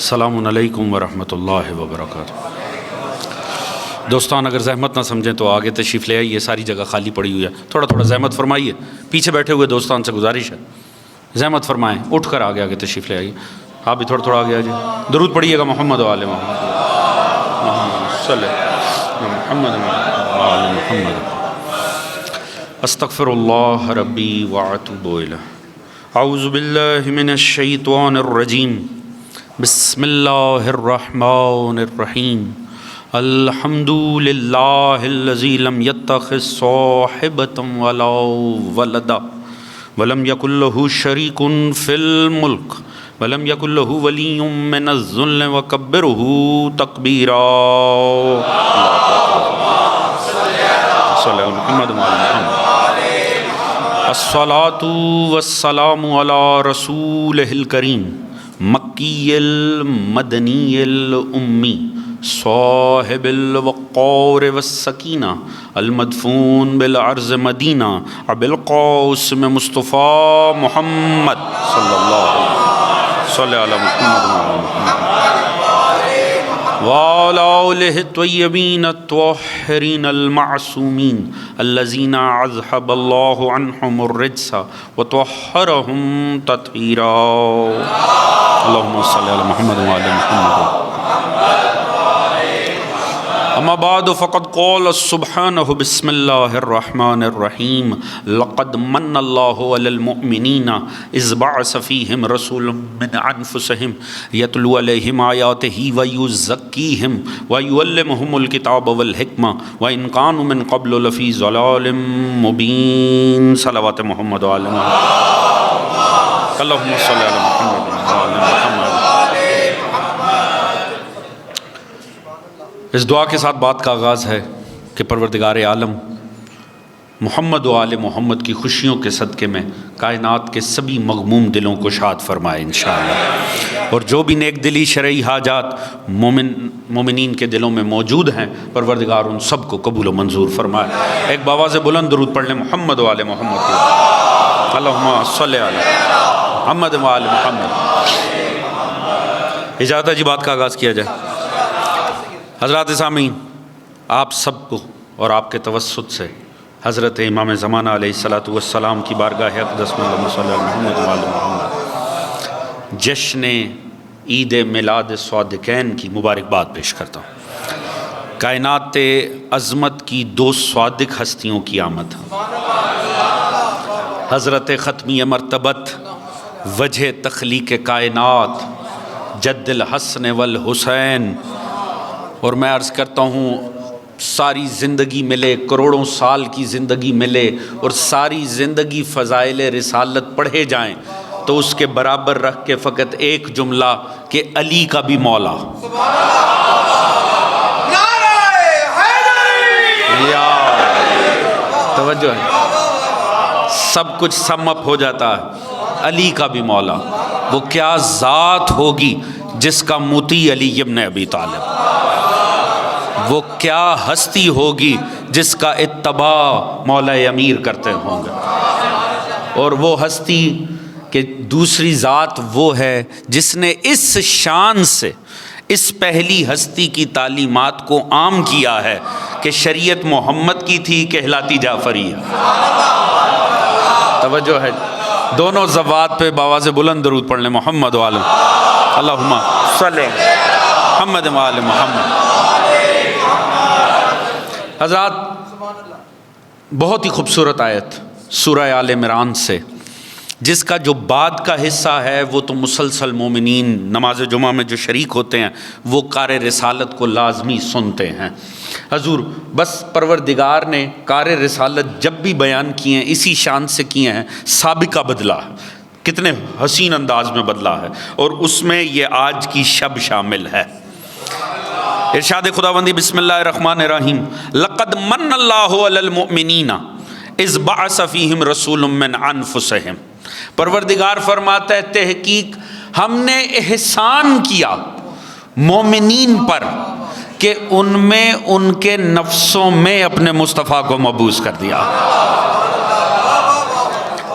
السلام علیکم ورحمۃ اللہ وبرکاتہ۔ دوستان اگر زحمت نہ سمجھیں تو آگے تشریف لے آئیے، ساری جگہ خالی پڑی ہوئی ہے، تھوڑا تھوڑا زحمت فرمائیے۔ پیچھے بیٹھے ہوئے دوستان سے گزارش ہے زحمت فرمائیں، اٹھ کر آگے آگے تشریف لے آئیے۔ آپ بھی تھوڑا تھوڑا آگے آ جائیے، درود پڑھیے گا محمد و آل محمد، صلی محمد و آل محمد۔ استغفر اللہ ربی واتوب الیہ۔ اعوذ باللہ من الشیطان الرجیم، بسم اللہ الرحمن الرحیم۔ الحمد للہ الذی لم یتخذ صاحبۃ ولا ولدا ولم یکن لہ شریک فی الملک ولم یکن لہ ولی من الذل وکبرہ تکبیرا۔ صلی اللہ محمد و آل محمد۔ الصلاة والسلام علی رسولہ الکریم، مکی المدنی الامی، صاحب الوقار والسکینہ، المدفون بالعرض مدینہ، ابی القاسم مصطفیٰ محمد صلی اللہ علیہ وسلم، صلی علی محمد وعلی آلہ الطیبین الطاہرین المعصومین الذین اذھب اللہ عنہم الرجس وطہرہم تطہیرا۔ اللہم صلی علی محمد وعلی محمد۔ اما بعد فقد قال سبحانہ بسم اللہ الرحمن الرحیم، لقد من اللہ علی المؤمنین اذ بعث فیہم رسولا من انفسہم یتلو علیہم آیاتہ ویزکیہم ویعلمہم الکتاب والحکمہ وان کانوا من قبل لفی ضلال مبین۔ صلوات محمد و آل محمد۔ اللہم صلی علی محمد و آل محمد۔ اس دعا کے ساتھ بات کا آغاز ہے کہ پروردگار عالم محمد و آل محمد کی خوشیوں کے صدقے میں کائنات کے سبھی مغموم دلوں کو شاد فرمائے انشاءاللہ، اور جو بھی نیک دلی شرعی حاجات مومنین کے دلوں میں موجود ہیں پروردگار ان سب کو قبول و منظور فرمائے۔ ایک باواز بلند درود پڑھ لیں محمد و آل محمد کی۔ اللہم صلی علی محمد و آل محمد۔ اجازت ہے جی بات کا آغاز کیا جائے۔ حضرات سامعین، آپ سب کو اور آپ کے توسط سے حضرت امام زمانہ علیہ السلام کی بارگاہ اقدس میں اللہم صلی علی محمد و آل محمد جشن عید میلاد صادقین کی مبارکباد پیش کرتا ہوں۔ کائنات عظمت کی دو صادق ہستیوں کی آمد، حضرت ختمی مرتبت وجہ تخلیق کائنات جد الحسن والحسین، اور میں عرض کرتا ہوں ساری زندگی ملے، کروڑوں سال کی زندگی ملے اور ساری زندگی فضائل رسالت پڑھے جائیں تو اس کے برابر رکھ کے فقط ایک جملہ کہ علی کا بھی مولا۔ یا توجہ ہے، سب کچھ سم اپ ہو جاتا ہے۔ علی کا بھی مولا، وہ کیا ذات ہوگی جس کا مطیع علی ابن ابی طالب، وہ کیا ہستی ہوگی جس کا اتباع مولا امیر کرتے ہوں گے، اور وہ ہستی کہ دوسری ذات وہ ہے جس نے اس شان سے اس پہلی ہستی کی تعلیمات کو عام کیا ہے کہ شریعت محمد کی تھی، کہلاتی جعفری ہے۔ توجہ ہے، دونوں زوات پہ باواز بلند درود پڑھ لیں محمد و آل محمد۔ اللہم صلی محمد و آل محمد۔ حضرات، بہت ہی خوبصورت آیت سورہ آل عمران سے، جس کا جو بعد کا حصہ ہے وہ تو مسلسل مومنین نماز جمعہ میں جو شریک ہوتے ہیں وہ کار رسالت کو لازمی سنتے ہیں۔ حضور بس پروردگار نے کار رسالت جب بھی بیان کیے ہیں اسی شان سے کیے ہیں، سابقہ بدلا ہے، کتنے حسین انداز میں بدلا ہے، اور اس میں یہ آج کی شب شامل ہے۔ ارشاد خداوندی بسم اللہ الرحمن الرحیم، لقد من اللہ علی المؤمنین اذ بعث فیہم رسول من انفسہم۔ پروردگار فرماتا ہے تحقیق ہم نے احسان کیا مومنین پر کہ ان میں ان کے نفسوں میں اپنے مصطفیٰ کو مبعوث کر دیا۔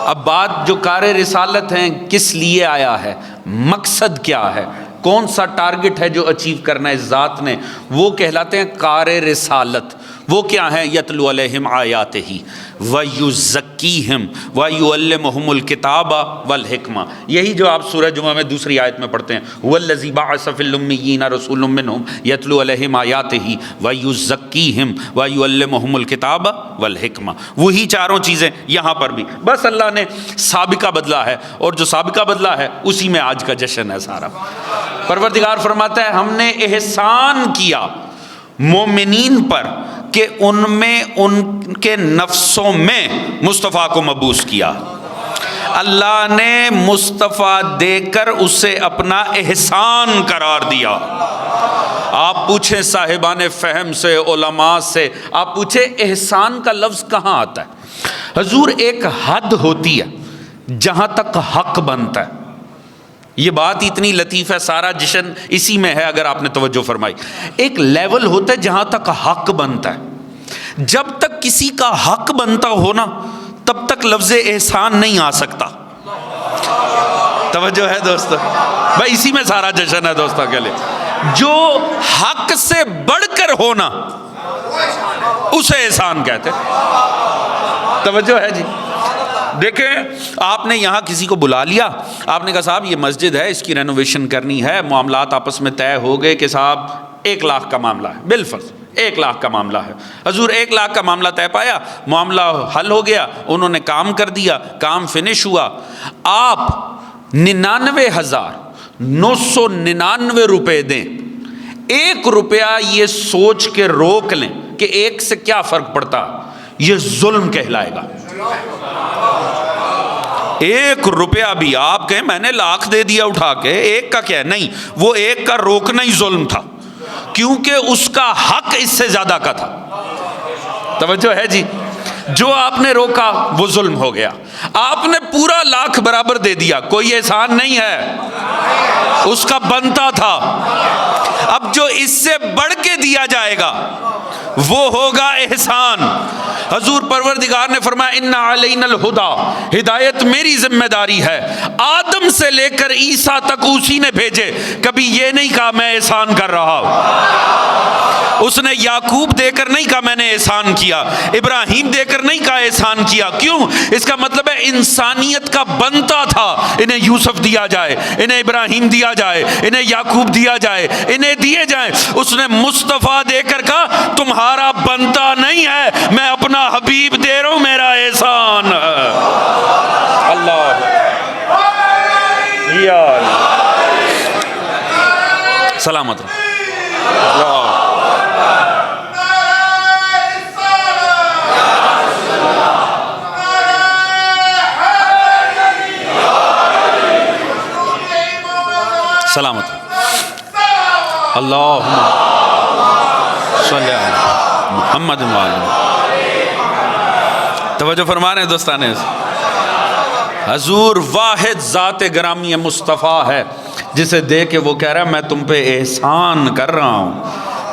اب بات جو کار رسالت ہیں کس لیے آیا ہے، مقصد کیا ہے، کون سا ٹارگٹ ہے جو اچیو کرنا ہے اس ذات نے؟ وہ کہلاتے ہیں کار رسالت۔ وہ کیا ہیں؟ یتلو علیہم آیاتہ ویزکیہم ویعلمہم الکتاب والحکمہ۔ یہی جو آپ سورہ جمعہ میں دوسری آیت میں پڑھتے ہیں، هو الذی بعث فی الامیین رسولا منہم یتلو علیہم آیاتہ ویزکیہم ویعلمہم الکتاب والحکمہ۔ وہی چاروں چیزیں یہاں پر بھی، بس اللہ نے سابقہ بدلا ہے، اور جو سابقہ بدلا ہے اسی میں آج کا جشن ہے سارا۔ پروردگار فرماتا ہے ہم نے احسان کیا مومنین پر کہ ان میں ان کے نفسوں میں مصطفیٰ کو مبعوث کیا۔ اللہ نے مصطفیٰ دے کر اسے اپنا احسان قرار دیا۔ آپ پوچھیں صاحبان فہم سے، علماء سے، آپ پوچھیں احسان کا لفظ کہاں آتا ہے؟ حضور ایک حد ہوتی ہے جہاں تک حق بنتا ہے۔ یہ بات اتنی لطیف ہے، سارا جشن اسی میں ہے اگر آپ نے توجہ فرمائی۔ ایک لیول ہوتا ہے جہاں تک حق بنتا ہے۔ جب تک کسی کا حق بنتا ہو نا، تب تک لفظ احسان نہیں آ سکتا۔ توجہ ہے دوستو؟ بھائی اسی میں سارا جشن ہے دوستوں کے لیے۔ جو حق سے بڑھ کر ہونا اسے احسان کہتے۔ توجہ ہے جی؟ دیکھیں آپ نے یہاں کسی کو بلا لیا، آپ نے کہا صاحب یہ مسجد ہے، اس کی رینوویشن کرنی ہے، معاملات آپس میں طے ہو گئے کہ صاحب 1 لاکھ کا معاملہ ہے، بالفرض 1 لاکھ کا معاملہ ہے۔ حضور 1 لاکھ کا معاملہ طے پایا، معاملہ حل ہو گیا، انہوں نے کام کر دیا، کام فنش ہوا۔ آپ 99,999 روپے دیں، 1 روپیہ یہ سوچ کے روک لیں کہ 1 سے کیا فرق پڑتا، یہ ظلم کہلائے گا۔ 1 روپیہ بھی آپ کہیں میں نے 1 لاکھ دے دیا اٹھا کے، 1 کا کیا ہے؟ نہیں، وہ 1 کا روکنا ہی ظلم تھا، کیونکہ اس کا حق اس سے زیادہ کا تھا۔ توجہ ہے جی؟ جو آپ نے روکا وہ ظلم ہو گیا۔ آپ نے پورا 1 لاکھ برابر دے دیا، کوئی احسان نہیں ہے، اس کا بنتا تھا۔ اب جو اس سے بڑھ کے دیا جائے گا وہ ہوگا احسان۔ حضور پروردگار نے فرمایا ان علینا الہدی، ہدایت میری ذمہ داری ہے۔ آدم سے لے کر عیسیٰ تک اسی نے بھیجے، کبھی یہ نہیں کہا میں احسان کر رہا ہوں۔ اس نے یعقوب دے کر نہیں کہا میں نے احسان کیا، ابراہیم دے کر نہیں کہا احسان کیا۔ کیوں؟ اس کا مطلب ہے انسانیت کا بنتا تھا انہیں یوسف دیا جائے، انہیں ابراہیم دیا جائے، انہیں یعقوب دیا جائے، انہیں دیے جائیں۔ اس نے مصطفیٰ دے کر کہا تمہارا بنتا نہیں ہے، میں اپنا حبیب دے رہا ہوں، میرا احسان ہے۔ اللہ یا سلامت اللہ۔ سلامت اللہم صلی علی محمد توجہ فرما رہے ہیں دوستان۔ حضور واحد ذات گرامی مصطفیٰ ہے جسے دے کے وہ کہہ رہا ہے میں تم پہ احسان کر رہا ہوں۔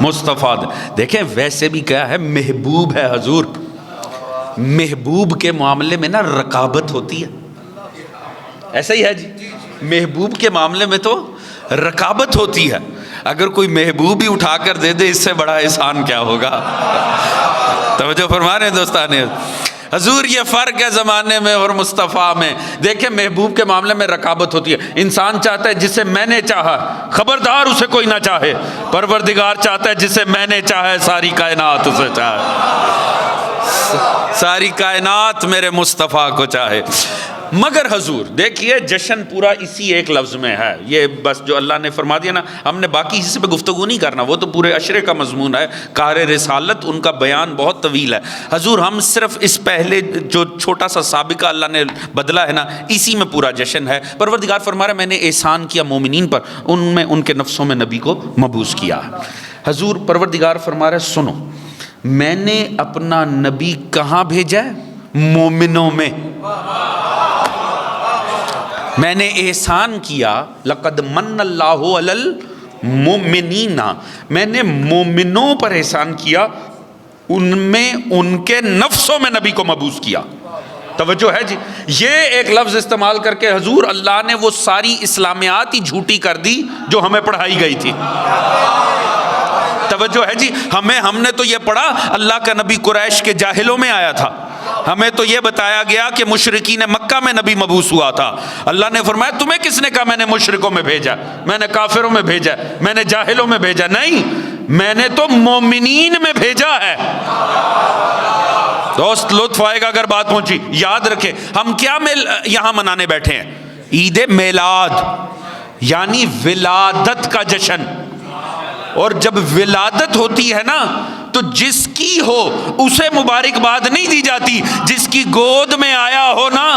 مصطفیٰ دیکھیں ویسے بھی کیا ہے، محبوب ہے حضور۔ محبوب کے معاملے میں نا رقابت ہوتی ہے، ایسا ہی ہے جی؟ محبوب کے معاملے میں تو رقابت ہوتی ہے۔ اگر کوئی محبوب ہی اٹھا کر دے دے اس سے بڑا احسان کیا ہوگا؟ توجہ فرما رہے ہیں دوستان۔ حضور یہ فرق ہے زمانے میں اور مصطفیٰ میں۔ دیکھیں محبوب کے معاملے میں رقابت ہوتی ہے، انسان چاہتا ہے جسے میں نے چاہا، خبردار اسے کوئی نہ چاہے۔ پروردگار چاہتا ہے جسے میں نے چاہا ساری کائنات اسے چاہے، ساری کائنات میرے مصطفیٰ کو چاہے۔ مگر حضور دیکھیے جشن پورا اسی ایک لفظ میں ہے، یہ بس جو اللہ نے فرما دیا نا، ہم نے باقی حصے پہ گفتگو نہیں کرنا، وہ تو پورے عشرے کا مضمون ہے۔ کار رسالت ان کا بیان بہت طویل ہے۔ حضور ہم صرف اس پہلے جو چھوٹا سا سابقہ اللہ نے بدلا ہے نا، اسی میں پورا جشن ہے۔ پروردگار فرما رہا ہے میں نے احسان کیا مومنین پر، ان میں ان کے نفسوں میں نبی کو مبعوث کیا۔ حضور پروردگار فرما رہا ہے سنو، میں نے اپنا نبی کہاں بھیجا ہے؟ مومنوں میں۔ میں نے احسان کیا، لقد من اللہ علی المؤمنین، میں نے مومنوں پر احسان کیا، ان میں ان کے نفسوں میں نبی کو مبعوث کیا۔ توجہ ہے جی. یہ ایک لفظ استعمال کر کے حضور اللہ نے وہ ساری اسلامیات ہی جھوٹی کر دی جو ہمیں پڑھائی گئی تھی. توجہ ہے جی. ہم نے تو یہ پڑھا اللہ کا نبی قریش کے جاہلوں میں آیا تھا. ہمیں تو یہ بتایا گیا کہ مشرکین مکہ میں نبی مبعوث ہوا تھا. اللہ نے فرمایا تمہیں کس نے کہا میں نے مشرکوں میں بھیجا, میں نے کافروں میں بھیجا, میں نے جاہلوں میں بھیجا؟ نہیں, میں نے تو مومنین میں بھیجا ہے. دوست لطف آئے گا اگر بات پہنچی. یاد رکھیں ہم کیا یہاں منانے بیٹھے ہیں؟ عید میلاد یعنی ولادت کا جشن. اور جب ولادت ہوتی ہے نا تو جس کی ہو اسے مبارکباد نہیں دی جاتی, جس کی گود میں آیا ہو نا.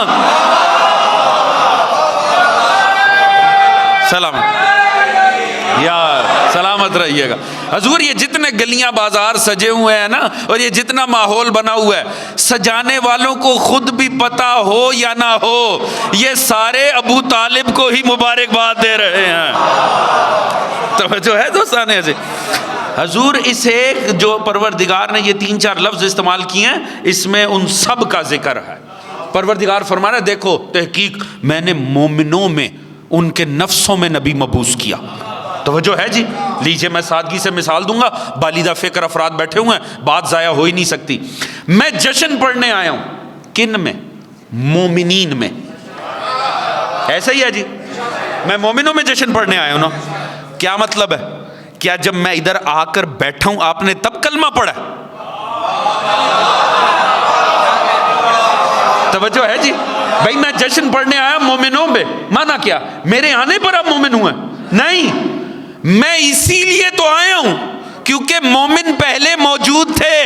سلامت رہیے گا. حضور یہ جتنے گلیاں بازار سجے ہوئے ہیں نا, اور یہ جتنا ماحول بنا ہوا ہے, سجانے والوں کو خود بھی پتا ہو یا نہ ہو, یہ سارے ابو طالب کو ہی مبارکباد دے رہے ہیں. توجہ ہے دوستان ایسے. حضور اس ایک جو پروردگار نے یہ 3-4 لفظ استعمال کیے ہیں, اس میں ان سب کا ذکر ہے. پروردگار فرما رہا ہے دیکھو تحقیق میں نے مومنوں میں ان کے نفسوں میں نبی مبعوث کیا. توجہ ہے جی. لیجئے میں سادگی سے مثال دوں گا, بالیدہ فکر افراد بیٹھے ہوئے ہیں, بات ضائع ہو ہی نہیں سکتی. میں جشن پڑھنے آیا ہوں, کن میں؟ مومنین میں. ایسا ہی ہے جی, میں مومنوں میں جشن پڑھنے آیا ہوں نا. کیا مطلب ہے؟ کیا جب میں ادھر آ کر بیٹھا ہوں آپ نے تب کلمہ پڑھا؟ توجہ ہے جی. بھائی میں جشن پڑھنے آیا مومنوں میں, مانا کیا میرے آنے پر آپ مومن ہوئے؟ نہیں, میں اسی لیے تو آیا ہوں کیونکہ مومن پہلے موجود تھے.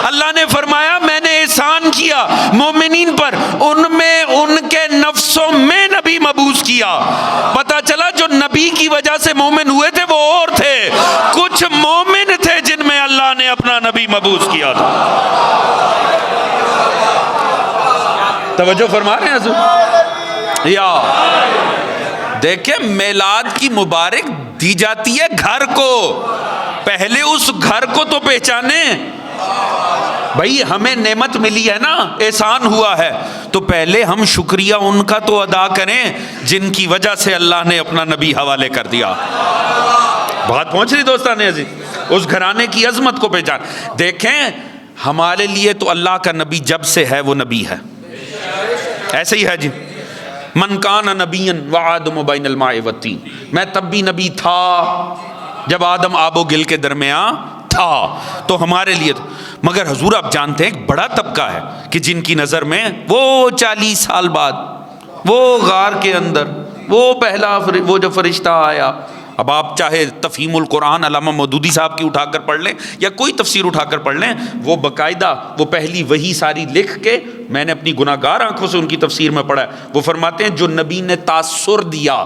اللہ نے فرمایا میں نے احسان کیا مومنین پر, ان میں ان کے نفسوں میں نبی مبعوث کیا. پتہ چلا جو نبی کی وجہ سے مومن ہوئے تھے وہ اور تھے, کچھ مومن تھے جن میں اللہ نے اپنا نبی مبعوث کیا تھا. توجہ فرما رہے ہیں حضور. یا دیکھیں میلاد کی مبارک دی جاتی ہے گھر کو, پہلے اس گھر کو تو پہچانے. بھائی ہمیں نعمت ملی ہے نا, احسان ہوا ہے, تو پہلے ہم شکریہ ان کا تو ادا کریں جن کی وجہ سے اللہ نے اپنا نبی حوالے کر دیا. بات پہنچ رہی دوستان عزیز. اس گھرانے کی عظمت کو پہچان. دیکھیں ہمارے لیے تو اللہ کا نبی جب سے ہے وہ نبی ہے. ایسے ہی ہے جی. من کان نبیا وآدم بین الماء والطین, میں تب بھی نبی تھا جب آدم آب و گل کے درمیان تھا, تو ہمارے لیے تو. مگر حضور آپ جانتے ہیں ایک بڑا طبقہ ہے کہ جن کی نظر میں وہ 40 سال بعد وہ غار کے اندر وہ پہلا وہ جو فرشتہ آیا. اب آپ چاہے تفہیم القرآن علامہ مودودی صاحب کی اٹھا کر پڑھ لیں یا کوئی تفسیر اٹھا کر پڑھ لیں, وہ باقاعدہ وہ پہلی وہی ساری لکھ کے, میں نے اپنی گناہ گار آنکھوں سے ان کی تفسیر میں پڑھا ہے. وہ فرماتے ہیں جو نبی نے تاثر دیا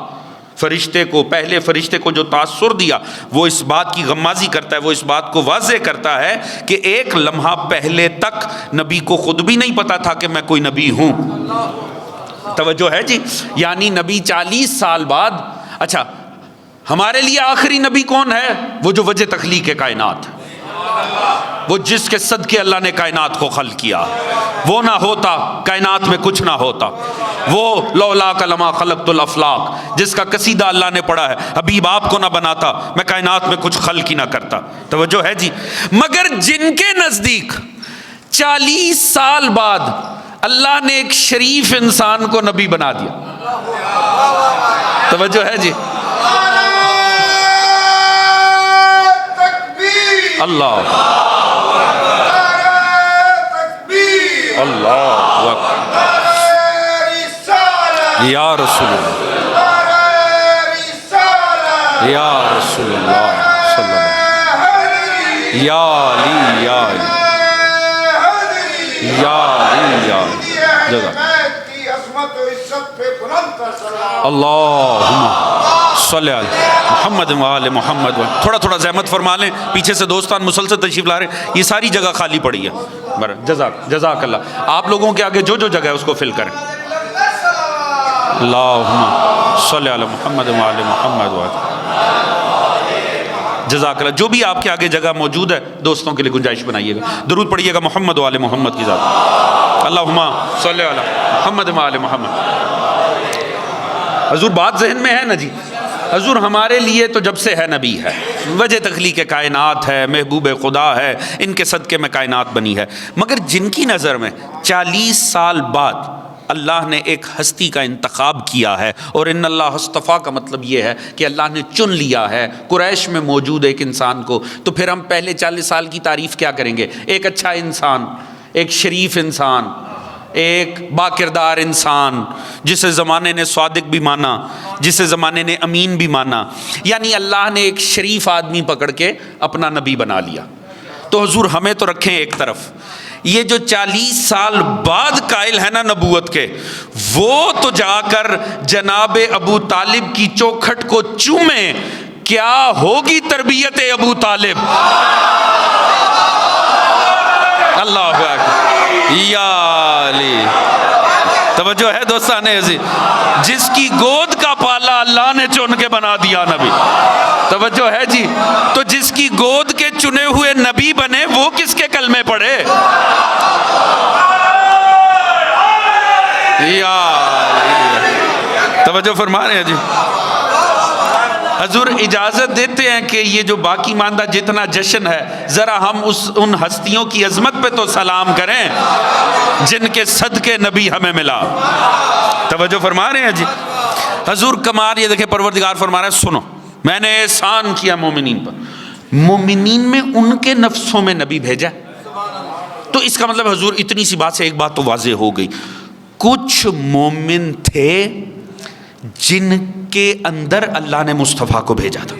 فرشتے کو, پہلے فرشتے کو جو تاثر دیا, وہ اس بات کی غمازی کرتا ہے, وہ اس بات کو واضح کرتا ہے کہ ایک لمحہ پہلے تک نبی کو خود بھی نہیں پتا تھا کہ میں کوئی نبی ہوں. توجہ ہے جی. یعنی نبی 40 سال بعد. اچھا ہمارے لیے آخری نبی کون ہے؟ وہ جو وجہ تخلیق کائنات, وہ جس کے صدقے اللہ نے کائنات کو خلق کیا. وہ نہ ہوتا کائنات میں کچھ نہ ہوتا. وہ لولا لما خلقت الافلاق, جس کا قصیدہ اللہ نے پڑھا ہے, حبیب آپ کو نہ بناتا میں کائنات میں کچھ خلق ہی نہ کرتا. توجہ ہے جی. مگر جن کے نزدیک 40 سال بعد اللہ نے ایک شریف انسان کو نبی بنا دیا. توجہ ہے جی. اللہ اللہ یا رسول اللہ یا رسول اللہ صلی اللہ علیہ یا علی یا علی یا علی یا علی. اللہم صلی علی محمد و آل محمد. تھوڑا تھوڑا زحمت فرما لیں, پیچھے سے دوستان مسلسل تشریف لا رہے ہیں, یہ ساری جگہ خالی پڑی ہے. جزاک اللہ. آپ لوگوں کے آگے جو جو جگہ ہے اس کو فل کریں. اللہم صلی علی محمد و آل محمد. جزاک اللہ. جو بھی آپ کے آگے جگہ موجود ہے دوستوں کے لیے گنجائش بنائیے گا, درود پڑھیے گا محمد و آل محمد کی ذات. اللہم صلی علی محمد و آل محمد۔ حضور بات ذہن میں ہے نا جی؟ حضور ہمارے لیے تو جب سے ہے نبی ہے، وجہ تخلیق کائنات ہے، محبوب خدا ہے، ان کے صدقے میں کائنات بنی ہے، مگر جن کی نظر میں 40 سال بعد اللہ نے ایک ہستی کا انتخاب کیا ہے، اور ان اللہ اصطفیٰ کا مطلب یہ ہے کہ اللہ نے چن لیا ہے قریش میں موجود ایک انسان کو، تو پھر ہم پہلے 40 سال کی تعریف کیا کریں گے؟ ایک اچھا انسان، ایک شریف انسان، ایک با کردار انسان، جسے زمانے نے صادق بھی مانا، جسے زمانے نے امین بھی مانا، یعنی اللہ نے ایک شریف آدمی پکڑ کے اپنا نبی بنا لیا۔ تو حضور ہمیں تو رکھیں ایک طرف، یہ جو 40 سال بعد قائل ہے نا نبوت کے، وہ تو جا کر جناب ابو طالب کی چوکھٹ کو چومیں، کیا ہوگی تربیت ابو طالب؟ اللہ اکبر، یا علی، توجہ ہے دوستان عزیز، جس کی گود کا پالا اللہ نے چن کے بنا دیا نبی، توجہ ہے جی، تو جس کی گود کے چنے ہوئے نبی بنے، وہ کس کے کلمے پڑھے؟ یا علی، توجہ فرما رہے ہیں جی۔ حضور اجازت دیتے ہیں کہ یہ جو باقی ماندہ جتنا جشن ہے، ذرا ہم ان ہستیوں کی عظمت پہ تو سلام کریں جن کے صدقے نبی ہمیں ملا، توجہ فرما رہے ہیں جی۔ حضور کمال یہ دیکھیں، پروردگار فرما رہا ہے سنو، میں نے احسان کیا مومنین پر، مومنین میں ان کے نفسوں میں نبی بھیجا، تو اس کا مطلب حضور اتنی سی بات سے ایک بات تو واضح ہو گئی، کچھ مومن تھے جن کے اندر اللہ نے مصطفیٰ کو بھیجا تھا۔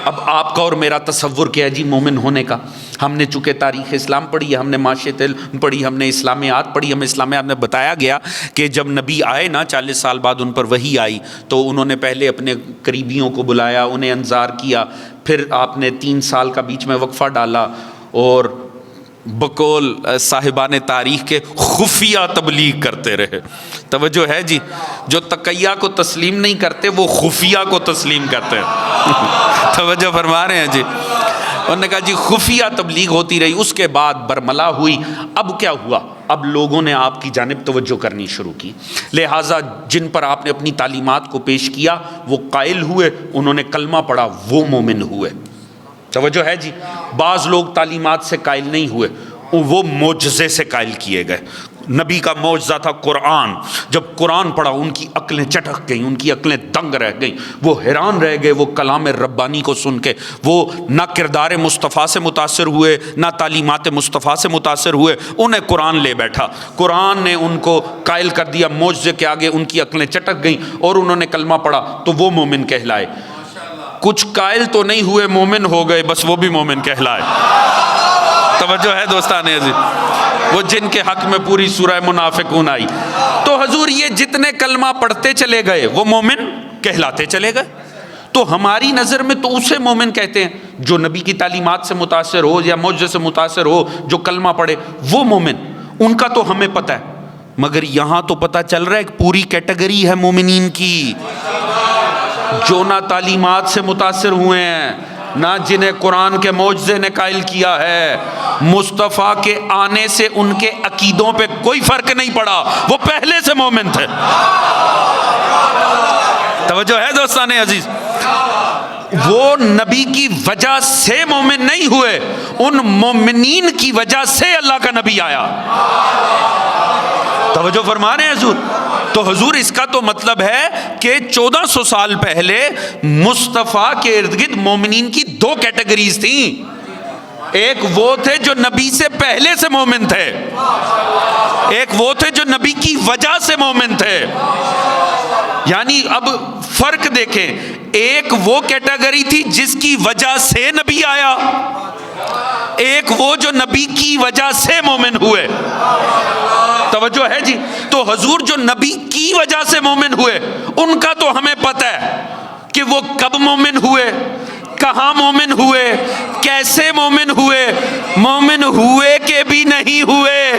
اب آپ کا اور میرا تصور کیا ہے جی مومن ہونے کا؟ ہم نے چونکہ تاریخ اسلام پڑھی ہے، ہم نے معاشرت علم پڑھی، ہم نے اسلامیات پڑھی، ہمیں اسلامیات میں بتایا گیا کہ جب نبی آئے نا 40 سال بعد ان پر وحی آئی، تو انہوں نے پہلے اپنے قریبیوں کو بلایا، انہیں انذار کیا، پھر آپ نے 3 سال کا بیچ میں وقفہ ڈالا، اور بقول صاحبان تاریخ کے خفیہ تبلیغ کرتے رہے، توجہ ہے جی، جو تقیہ کو تسلیم نہیں کرتے وہ خفیہ کو تسلیم کرتے ہیں، توجہ فرما رہے ہیں جی۔ انہوں نے کہا جی خفیہ تبلیغ ہوتی رہی، اس کے بعد برملا ہوئی، اب کیا ہوا؟ اب لوگوں نے آپ کی جانب توجہ کرنی شروع کی، لہٰذا جن پر آپ نے اپنی تعلیمات کو پیش کیا وہ قائل ہوئے، انہوں نے کلمہ پڑھا، وہ مومن ہوئے، توجہ ہے جی۔ بعض لوگ تعلیمات سے قائل نہیں ہوئے، وہ معجزے سے قائل کیے گئے۔ نبی کا معجزہ تھا قرآن، جب قرآن پڑھا ان کی عقلیں چٹک گئیں، ان کی عقلیں دنگ رہ گئیں، وہ حیران رہ گئے، وہ کلام ربانی کو سن کے، وہ نہ کردار مصطفیٰ سے متاثر ہوئے، نہ تعلیمات مصطفیٰ سے متاثر ہوئے، انہیں قرآن لے بیٹھا، قرآن نے ان کو قائل کر دیا، معجزے کے آگے ان کی عقلیں چٹک گئیں اور انہوں نے کلمہ پڑھا، تو وہ مومن کہلائے۔ کچھ قائل تو نہیں ہوئے، مومن ہو گئے، بس وہ بھی مومن کہلائے، توجہ ہے دوستان عزیز، وہ جن کے حق میں پوری سورہ منافقون آئی۔ تو حضور یہ جتنے کلمہ پڑھتے چلے گئے وہ مومن کہلاتے چلے گئے، تو ہماری نظر میں تو اسے مومن کہتے ہیں جو نبی کی تعلیمات سے متاثر ہو یا معجزے سے متاثر ہو، جو کلمہ پڑھے وہ مومن، ان کا تو ہمیں پتہ ہے، مگر یہاں تو پتہ چل رہا ہے ایک پوری کیٹیگری ہے مومنین کی، جو نہ تعلیمات سے متاثر ہوئے ہیں، نہ جنہیں قرآن کے معجزے نے قائل کیا ہے، مصطفیٰ کے آنے سے ان کے عقیدوں پہ کوئی فرق نہیں پڑا، وہ پہلے سے مومن تھے، توجہ ہے دوستان عزیز، وہ نبی کی وجہ سے مومن نہیں ہوئے، ان مومنین کی وجہ سے اللہ کا نبی آیا، توجہ فرما رہے ہیں حضور۔ تو حضور اس کا تو مطلب ہے کہ 1400 سال پہلے مصطفیٰ کے ارد گرد مومنین کی 2 کیٹیگریز تھیں، ایک وہ تھے جو نبی سے پہلے سے مومن تھے، ایک وہ تھے جو نبی کی وجہ سے مومن تھے، یعنی اب فرق دیکھیں، ایک وہ کیٹیگری تھی جس کی وجہ سے نبی آیا، ایک وہ جو نبی کی وجہ سے مومن ہوئے، توجہ ہے جی۔ تو حضور جو نبی کی وجہ سے مومن ہوئے ان کا تو ہمیں پتہ ہے کہ وہ کب مومن ہوئے، کہاں مومن ہوئے، کیسے مومن ہوئے، مومن ہوئے کہ بھی نہیں ہوئے،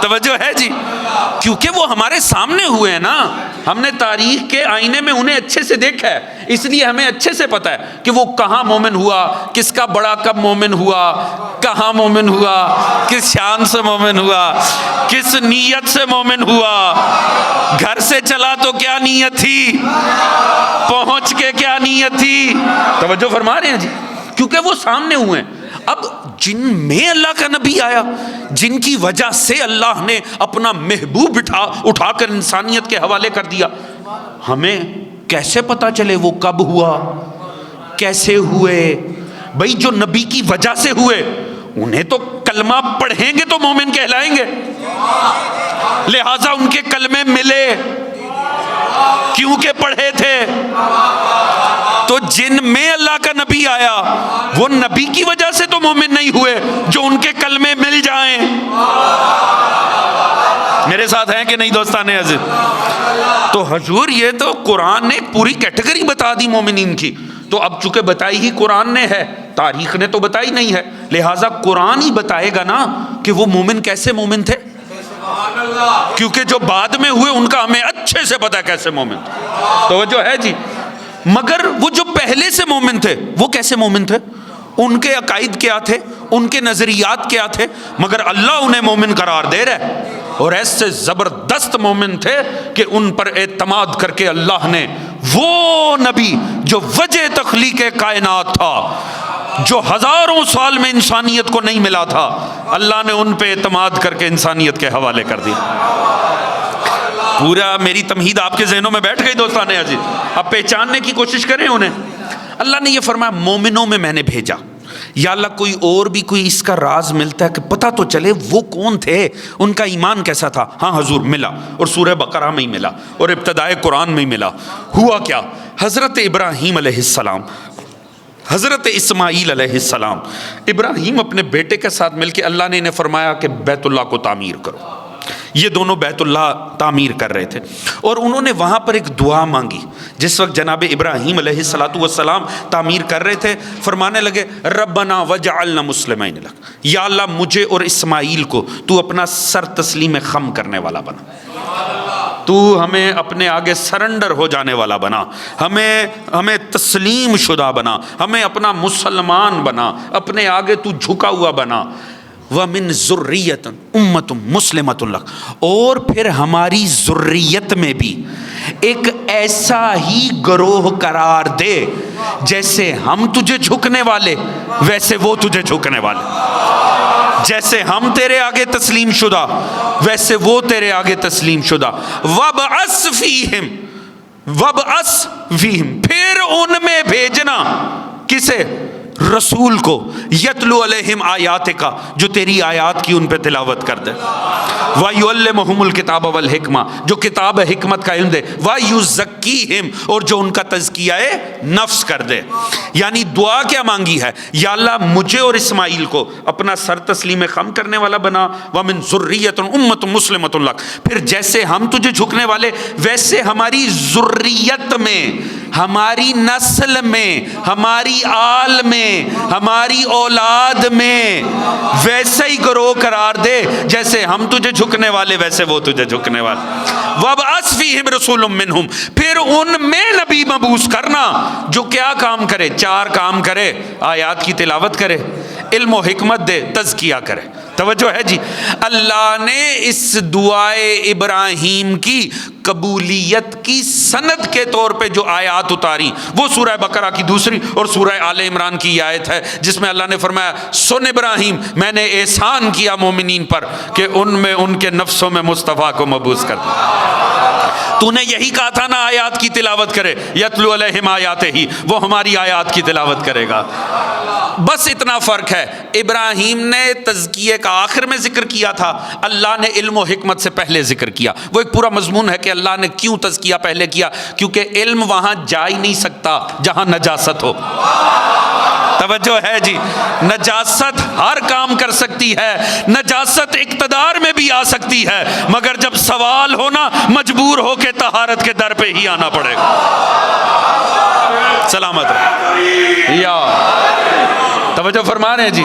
توجہ ہے جی۔ کیونکہ وہ ہمارے سامنے ہوئے ہیں نا، ہم نے تاریخ کے آئینے میں انہیں اچھے سے دیکھا ہے، اس لیے ہمیں اچھے سے پتا ہے کہ وہ کہاں مومن ہوا، کس کا بڑا کب مومن ہوا، کہاں مومن ہوا، کس شان سے مومن ہوا، کس نیت سے مومن ہوا، گھر سے چلا تو کیا نیت تھی، پہنچ کے کیا نیت تھی. توجہ فرما رہے ہیں جی، کیونکہ وہ سامنے ہوئے ہیں. اب جن میں اللہ کا نبی آیا، جن کی وجہ سے اللہ نے اپنا محبوب اٹھا کر انسانیت کے حوالے کر دیا، ہمیں کیسے پتا چلے وہ کب ہوا، کیسے ہوئے؟ بھائی جو نبی کی وجہ سے ہوئے انہیں تو کلمہ پڑھیں گے تو مومن کہلائیں گے، لہٰذا ان کے کلمے ملے کیونکہ پڑھے تھے. تو جن میں اللہ کا نبی آیا وہ نبی کی وجہ سے تو مومن نہیں ہوئے جو ان کے کلمے مل جائیں. میرے ساتھ ہیں کہ نہیں دوستان عزیز؟ تو حضور یہ تو قرآن نے ایک پوری کیٹیگری بتا دی مومنین کی. تو اب چونکہ بتائی ہی قرآن نے ہے، تاریخ نے تو بتائی نہیں ہے، لہٰذا قرآن ہی بتائے گا نا کہ وہ مومن کیسے مومن تھے، کیونکہ جو بعد میں ہوئے ان کا ہمیں اچھے سے پتا کیسے مومن تھے. توجہ ہے جی؟ مگر وہ جو پہلے سے مومن تھے وہ کیسے مومن تھے، ان کے عقائد کیا تھے، ان کے نظریات کیا تھے، مگر اللہ انہیں مومن قرار دے رہا ہے. اور ایسے زبردست مومن تھے کہ ان پر اعتماد کر کے اللہ نے وہ نبی جو وجہ تخلیق کائنات تھا، جو ہزاروں سال میں انسانیت کو نہیں ملا تھا، اللہ نے ان پہ اعتماد کر کے انسانیت کے حوالے کر دیا. پورا میری تمہید آپ کے ذہنوں میں بیٹھ گئی دوستان عزیز؟ اب پہچاننے کی کوشش کریں انہیں. اللہ نے یہ فرمایا مومنوں میں نے بھیجا. یا اللہ کوئی اور بھی کوئی اس کا راز ملتا ہے کہ پتہ تو چلے وہ کون تھے، ان کا ایمان کیسا تھا؟ ہاں حضور ملا، اور سورہ بقرہ میں ہی ملا اور ابتدائے قرآن میں ہی ملا. ہوا کیا؟ حضرت ابراہیم علیہ السلام، حضرت اسماعیل علیہ السلام، ابراہیم اپنے بیٹے کے ساتھ مل کے اللہ نے انہیں فرمایا کہ بیت اللہ کو تعمیر کرو. یہ دونوں بیت اللہ تعمیر کر رہے تھے اور انہوں نے وہاں پر ایک دعا مانگی. جس وقت جناب ابراہیم علیہ السلام تعمیر کر رہے تھے، فرمانے لگے ربنا وجعلنا مسلمین لک، یا اللہ مجھے اور اسماعیل کو تو اپنا سر تسلیم خم کرنے والا بنا، تو ہمیں اپنے آگے سرنڈر ہو جانے والا بنا، ہمیں تسلیم شدہ بنا، ہمیں اپنا مسلمان بنا، اپنے آگے تو جھکا ہوا بنا. وَمِن ذُرِّيَّةٍ أُمَّةٌ مُسْلِمَةٌ لَكَ، اور پھر ہماری ذریت میں بھی ایک ایسا ہی گروہ قرار دے جیسے ہم تجھے جھکنے والے ویسے وہ تجھے جھکنے والے، جیسے ہم تیرے آگے تسلیم شدہ ویسے وہ تیرے آگے تسلیم شدہ. وَابْعَثْ فِيهِمْ، پھر ان میں بھیجنا کسے؟ رسول کو، یتلو علیہم آیاتک، جو تیری آیات کی ان پہ تلاوت کر دے. وَيُعَلِّمُهُمُ الْكِتَابَ وَالْحِکْمَةَ، جو کتاب حکمت کا علم دے. وَيُزَکِّیہم، اور جو ان کا تزکیہ نفس کر دے. یعنی دعا کیا مانگی ہے؟ یا اللہ مجھے اور اسماعیل کو اپنا سر تسلیم خم کرنے والا بنا. وَمِن ذُرِّيَّةٍ أُمَّةٌ مُسْلِمَةٌ لَكَ، پھر جیسے ہم تجھے جھکنے والے ویسے ہماری ذریت میں، ہماری نسل میں، ہماری آل میں، ہماری اولاد میں ویسے ہی گروہ قرار دے جیسے ہم تجھے جھکنے والے ویسے وہ تجھے جھکنے والے. وَابْعَثْ فِيهِمْ رَسُولٌ مِّنْهُمْ، پھر ان میں نبی مبعوث کرنا جو کیا کام کرے؟ 4 کام کرے. آیات کی تلاوت کرے، علم و حکمت دے، تزکیہ کرے. توجہ ہے جی؟ اللہ نے اس دعائے ابراہیم کی قبولیت کی سند کے طور پہ جو آیات اتاری وہ سورہ بقرہ کی دوسری اور سورہ آل عمران کی آیت ہے، جس میں اللہ نے فرمایا سن ابراہیم، میں نے احسان کیا مومنین پر کہ ان میں ان کے نفسوں میں مصطفیٰ کو مبعوث کر دیا. تو نے یہی کہا تھا نا آیات کی تلاوت کرے، یتلو علیہم آیاتہ ہی، وہ ہماری آیات کی تلاوت کرے گا. بس اتنا فرق ہے، ابراہیم نے تزکیے کا آخر میں ذکر کیا تھا، اللہ نے علم و حکمت سے پہلے ذکر کیا. وہ ایک پورا مضمون ہے کہ اللہ نے کیوں تزکیہ پہلے کیا، کیونکہ علم وہاں جا ہی نہیں سکتا جہاں نجاست ہو. توجہ ہے جی؟ نجاست ہر کام کر سکتی ہے، نجاست اقتدار میں بھی آ سکتی ہے، مگر جب سوال ہونا مجبور ہو کے طہارت کے در پہ ہی آنا پڑے گا. سلامت یا توجہ فرما رہے ہیں جی؟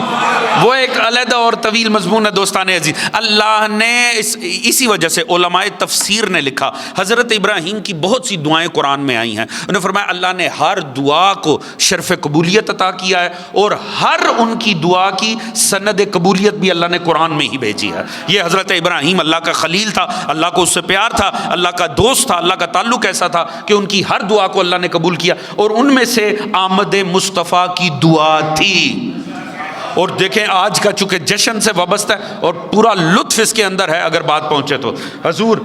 وہ ایک علیحدہ اور طویل مضمون ہے دوستان عزیز. اللہ نے اسی وجہ سے علماء تفسیر نے لکھا, حضرت ابراہیم کی بہت سی دعائیں قرآن میں آئی ہیں. انہوں نے فرمایا اللہ نے ہر دعا کو شرف قبولیت عطا کیا ہے, اور ہر ان کی دعا کی سند قبولیت بھی اللہ نے قرآن میں ہی بھیجی ہے. یہ حضرت ابراہیم اللہ کا خلیل تھا, اللہ کو اس سے پیار تھا, اللہ کا دوست تھا, اللہ کا تعلق ایسا تھا کہ ان کی ہر دعا کو اللہ نے قبول کیا, اور ان میں سے آمد مصطفیٰ کی دعا تھی. اور دیکھیں آج کا چونکہ جشن سے وابستہ ہے اور پورا لطف اس کے اندر ہے اگر بات پہنچے تو. حضور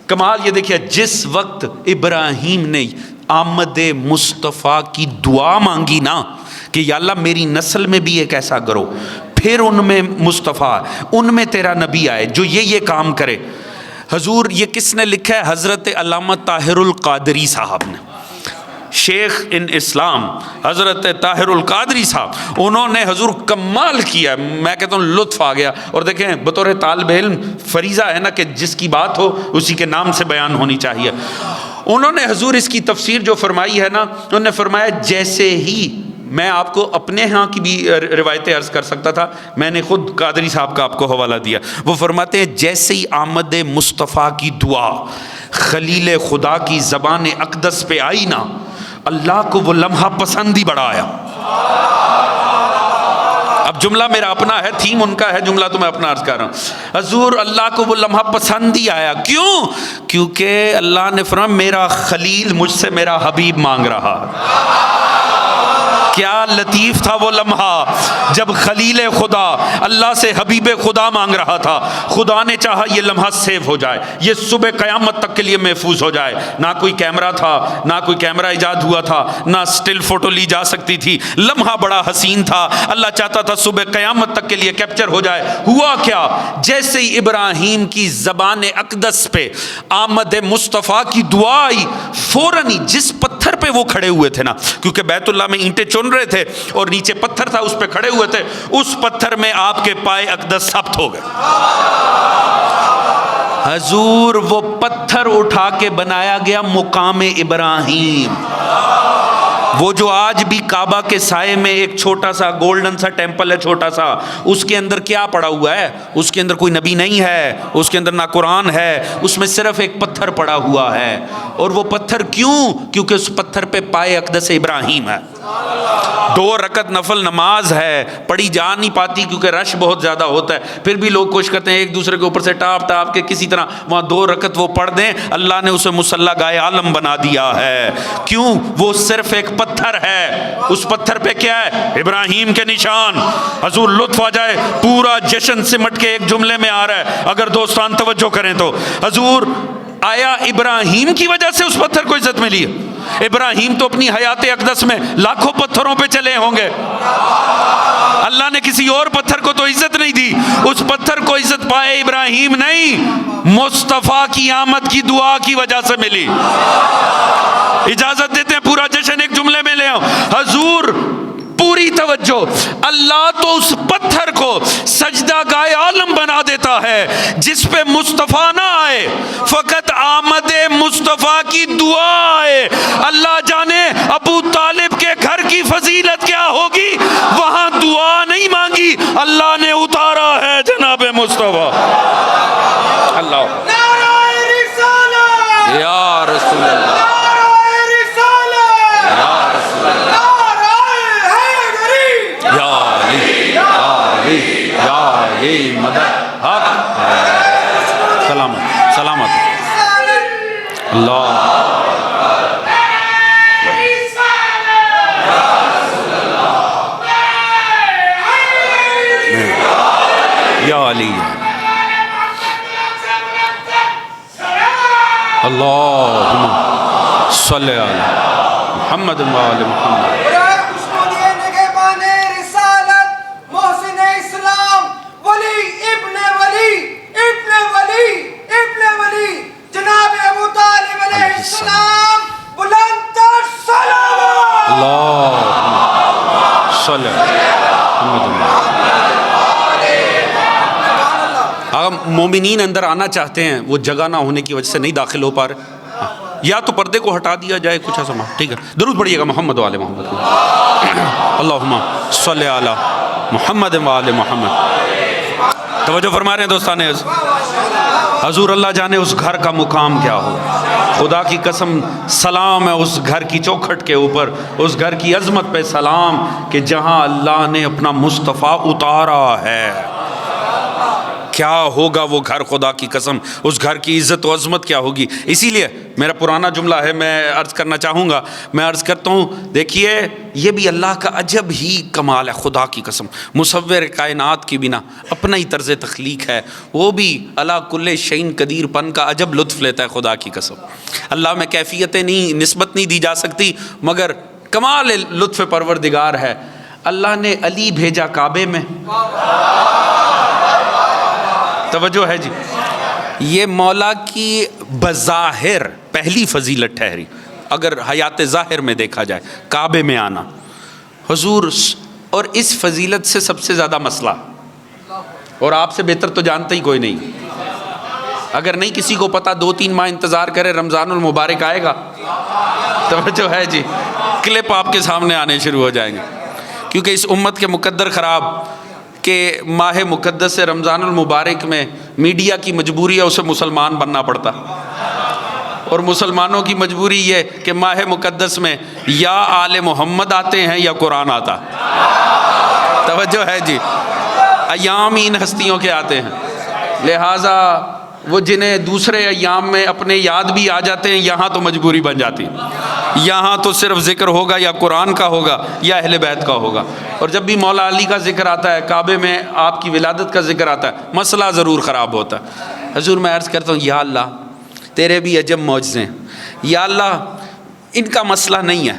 کمال یہ دیکھیے, جس وقت ابراہیم نے آمد مصطفیٰ کی دعا مانگی نا کہ یا اللہ میری نسل میں بھی ایک ایسا کرو, پھر ان میں مصطفیٰ, ان میں تیرا نبی آئے جو یہ کام کرے. حضور یہ کس نے لکھا ہے؟ حضرت علامہ طاہر القادری صاحب نے, شیخ ان اسلام حضرت طاہر القادری صاحب, انہوں نے حضور کمال کیا, میں کہتا ہوں لطف آ گیا. اور دیکھیں بطور طالب علم فریضہ ہے نا کہ جس کی بات ہو اسی کے نام سے بیان ہونی چاہیے. انہوں نے حضور اس کی تفسیر جو فرمائی ہے نا, انہوں نے فرمایا جیسے ہی, میں آپ کو اپنے ہاں کی بھی روایتیں عرض کر سکتا تھا, میں نے خود قادری صاحب کا آپ کو حوالہ دیا. وہ فرماتے ہیں جیسے ہی آمد مصطفیٰ کی دعا خلیل خدا کی زبان اقدس پہ آئی نا, اللہ کو وہ لمحہ پسند ہی بڑا آیا. اب جملہ میرا اپنا ہے, تھیم ان کا ہے, جملہ تو میں اپنا عرض کر رہا ہوں. حضور اللہ کو وہ لمحہ پسند ہی آیا. کیوں؟ کیونکہ اللہ نے فرمایا میرا خلیل مجھ سے میرا حبیب مانگ رہا. کیا لطیف تھا وہ لمحہ جب خلیل خدا اللہ سے حبیب خدا مانگ رہا تھا. خدا نے چاہا یہ لمحہ سیو ہو جائے, یہ صبح قیامت تک کے لیے محفوظ ہو جائے. نہ کوئی کیمرہ تھا, نہ کوئی کیمرہ ایجاد ہوا تھا, نہ سٹل فوٹو لی جا سکتی تھی. لمحہ بڑا حسین تھا, اللہ چاہتا تھا صبح قیامت تک کے لیے کیپچر ہو جائے. ہوا کیا؟ جیسے ہی ابراہیم کی زبان اقدس پہ آمد مصطفیٰ کی دعا آئی, فوراً ہی جس پتھر پہ وہ کھڑے ہوئے تھے نا, کیونکہ بیت اللہ میں اینٹیں چن رہے تھے اور نیچے پتھر تھا, اس پہ کھڑے ہوئے تھے, اس پتھر میں آپ کے پائے اقدس ثبت ہو گئے. حضور وہ پتھر اٹھا کے بنایا گیا مقام ابراہیم. وہ جو آج بھی کعبہ کے سائے میں ایک چھوٹا سا گولڈن سا ٹیمپل ہے, چھوٹا سا, اس کے اندر کیا پڑا ہوا ہے؟ اس کے اندر کوئی نبی نہیں ہے, اس کے اندر نہ قرآن ہے, اس میں صرف ایک پتھر پڑا ہوا ہے. اور وہ پتھر کیوں؟ کیونکہ اس پتھر پہ پائے اقدس ابراہیم ہے. 2 رکعت نفل نماز ہے, پڑھی جا نہیں پاتی کیونکہ رش بہت زیادہ ہوتا ہے, پھر بھی لوگ کوشش کرتے ہیں ایک دوسرے کے اوپر سے ٹاپ کے کسی طرح وہاں 2 رکعت وہ پڑھ دیں. اللہ نے اسے مصلی گائے عالم بنا دیا ہے. کیوں؟ وہ صرف ایک پتھر ہے, اس پتھر پہ کیا ہے؟ ابراہیم کے نشان. حضور لطف آ جائے, پورا جشن سمٹ کے ایک جملے میں آ رہا ہے, اگر دوستان توجہ کریں تو. حضور آیا ابراہیم کی وجہ سے اس پتھر کو عزت ملی ہے؟ ابراہیم تو اپنی حیات اقدس میں لاکھوں پتھروں پہ چلے ہوں گے, اللہ نے کسی اور پتھر کو تو عزت نہیں دی. اس پتھر کو عزت پائے ابراہیم نہیں, مصطفیٰ کی آمد کی دعا کی وجہ سے ملی. اجازت دیتے ہیں پورا جشن ایک جملے میں لے آؤں. حضور پوری توجہ, اللہ تو اس پتھر کو سجدہ گائے عالم بنا دیتا ہے جس پہ مصطفیٰ نہ آئے, فقط آمد مصطفیٰ کی دعا آئے. اللہ جانے ابو طالب کے گھر کی فضیلت کیا ہوگی, وہاں دعا نہیں مانگی, اللہ نے اتارا ہے جناب مصطفیٰ. اللہ یا رسول اللہ, مدد حق سلامت سلامت اللہ. یا علی اللہم صلی علی محمد و آل محمد. اگر مومنین اندر آنا چاہتے ہیں, وہ جگہ نہ ہونے کی وجہ سے نہیں داخل ہو پا رہے, یا تو پردے کو ہٹا دیا جائے کچھ ایسا، ٹھیک ہے؟ درود پڑھیے گا محمد و آل محمد، اللہم صلی علی محمد و آل محمد۔ توجہ فرما رہے ہیں دوستان عزیز، حضور اللہ جانے اس گھر کا مقام کیا ہو، خدا کی قسم سلام ہے اس گھر کی چوکھٹ کے اوپر، اس گھر کی عظمت پہ سلام کہ جہاں اللہ نے اپنا مصطفیٰ اتارا ہے۔ کیا ہوگا وہ گھر، خدا کی قسم اس گھر کی عزت و عظمت کیا ہوگی۔ اسی لیے میرا پرانا جملہ ہے، میں عرض کرنا چاہوں گا، میں عرض کرتا ہوں، دیکھیے یہ بھی اللہ کا عجب ہی کمال ہے، خدا کی قسم مصور کائنات کی بنا اپنا ہی طرز تخلیق ہے، وہ بھی علی کل شیء قدیر پن کا عجب لطف لیتا ہے، خدا کی قسم اللہ میں کیفیتیں نہیں نسبت نہیں دی جا سکتی، مگر کمال لطف پروردگار ہے۔ اللہ نے علی بھیجا کعبے میں، توجہ ہے جی، یہ مولا کی بظاہر پہلی فضیلت ٹھہری، اگر حیات ظاہر میں دیکھا جائے کعبے میں آنا حضور، اور اس فضیلت سے سب سے زیادہ مسئلہ، اور آپ سے بہتر تو جانتا ہی کوئی نہیں، اگر نہیں کسی کو پتا 2-3 ماہ انتظار کرے، رمضان المبارک آئے گا، توجہ ہے جی، کلپ آپ کے سامنے آنے شروع ہو جائیں گے، کیونکہ اس امت کے مقدر خراب کہ ماہ مقدس سے رمضان المبارک میں میڈیا کی مجبوری ہے اسے مسلمان بننا پڑتا، اور مسلمانوں کی مجبوری یہ کہ ماہ مقدس میں یا آل محمد آتے ہیں یا قرآن آتا، توجہ ہے جی، ایام ان ہستیوں کے آتے ہیں، لہٰذا وہ جنہیں دوسرے ایام میں اپنے یاد بھی آ جاتے ہیں، یہاں تو مجبوری بن جاتی، یہاں تو صرف ذکر ہوگا یا قرآن کا ہوگا یا اہل بیت کا ہوگا، اور جب بھی مولا علی کا ذکر آتا ہے، کعبے میں آپ کی ولادت کا ذکر آتا ہے، مسئلہ ضرور خراب ہوتا ہے۔ حضور میں عرض کرتا ہوں یا اللہ تیرے بھی عجب معجزے ہیں، یا اللہ ان کا مسئلہ نہیں ہے،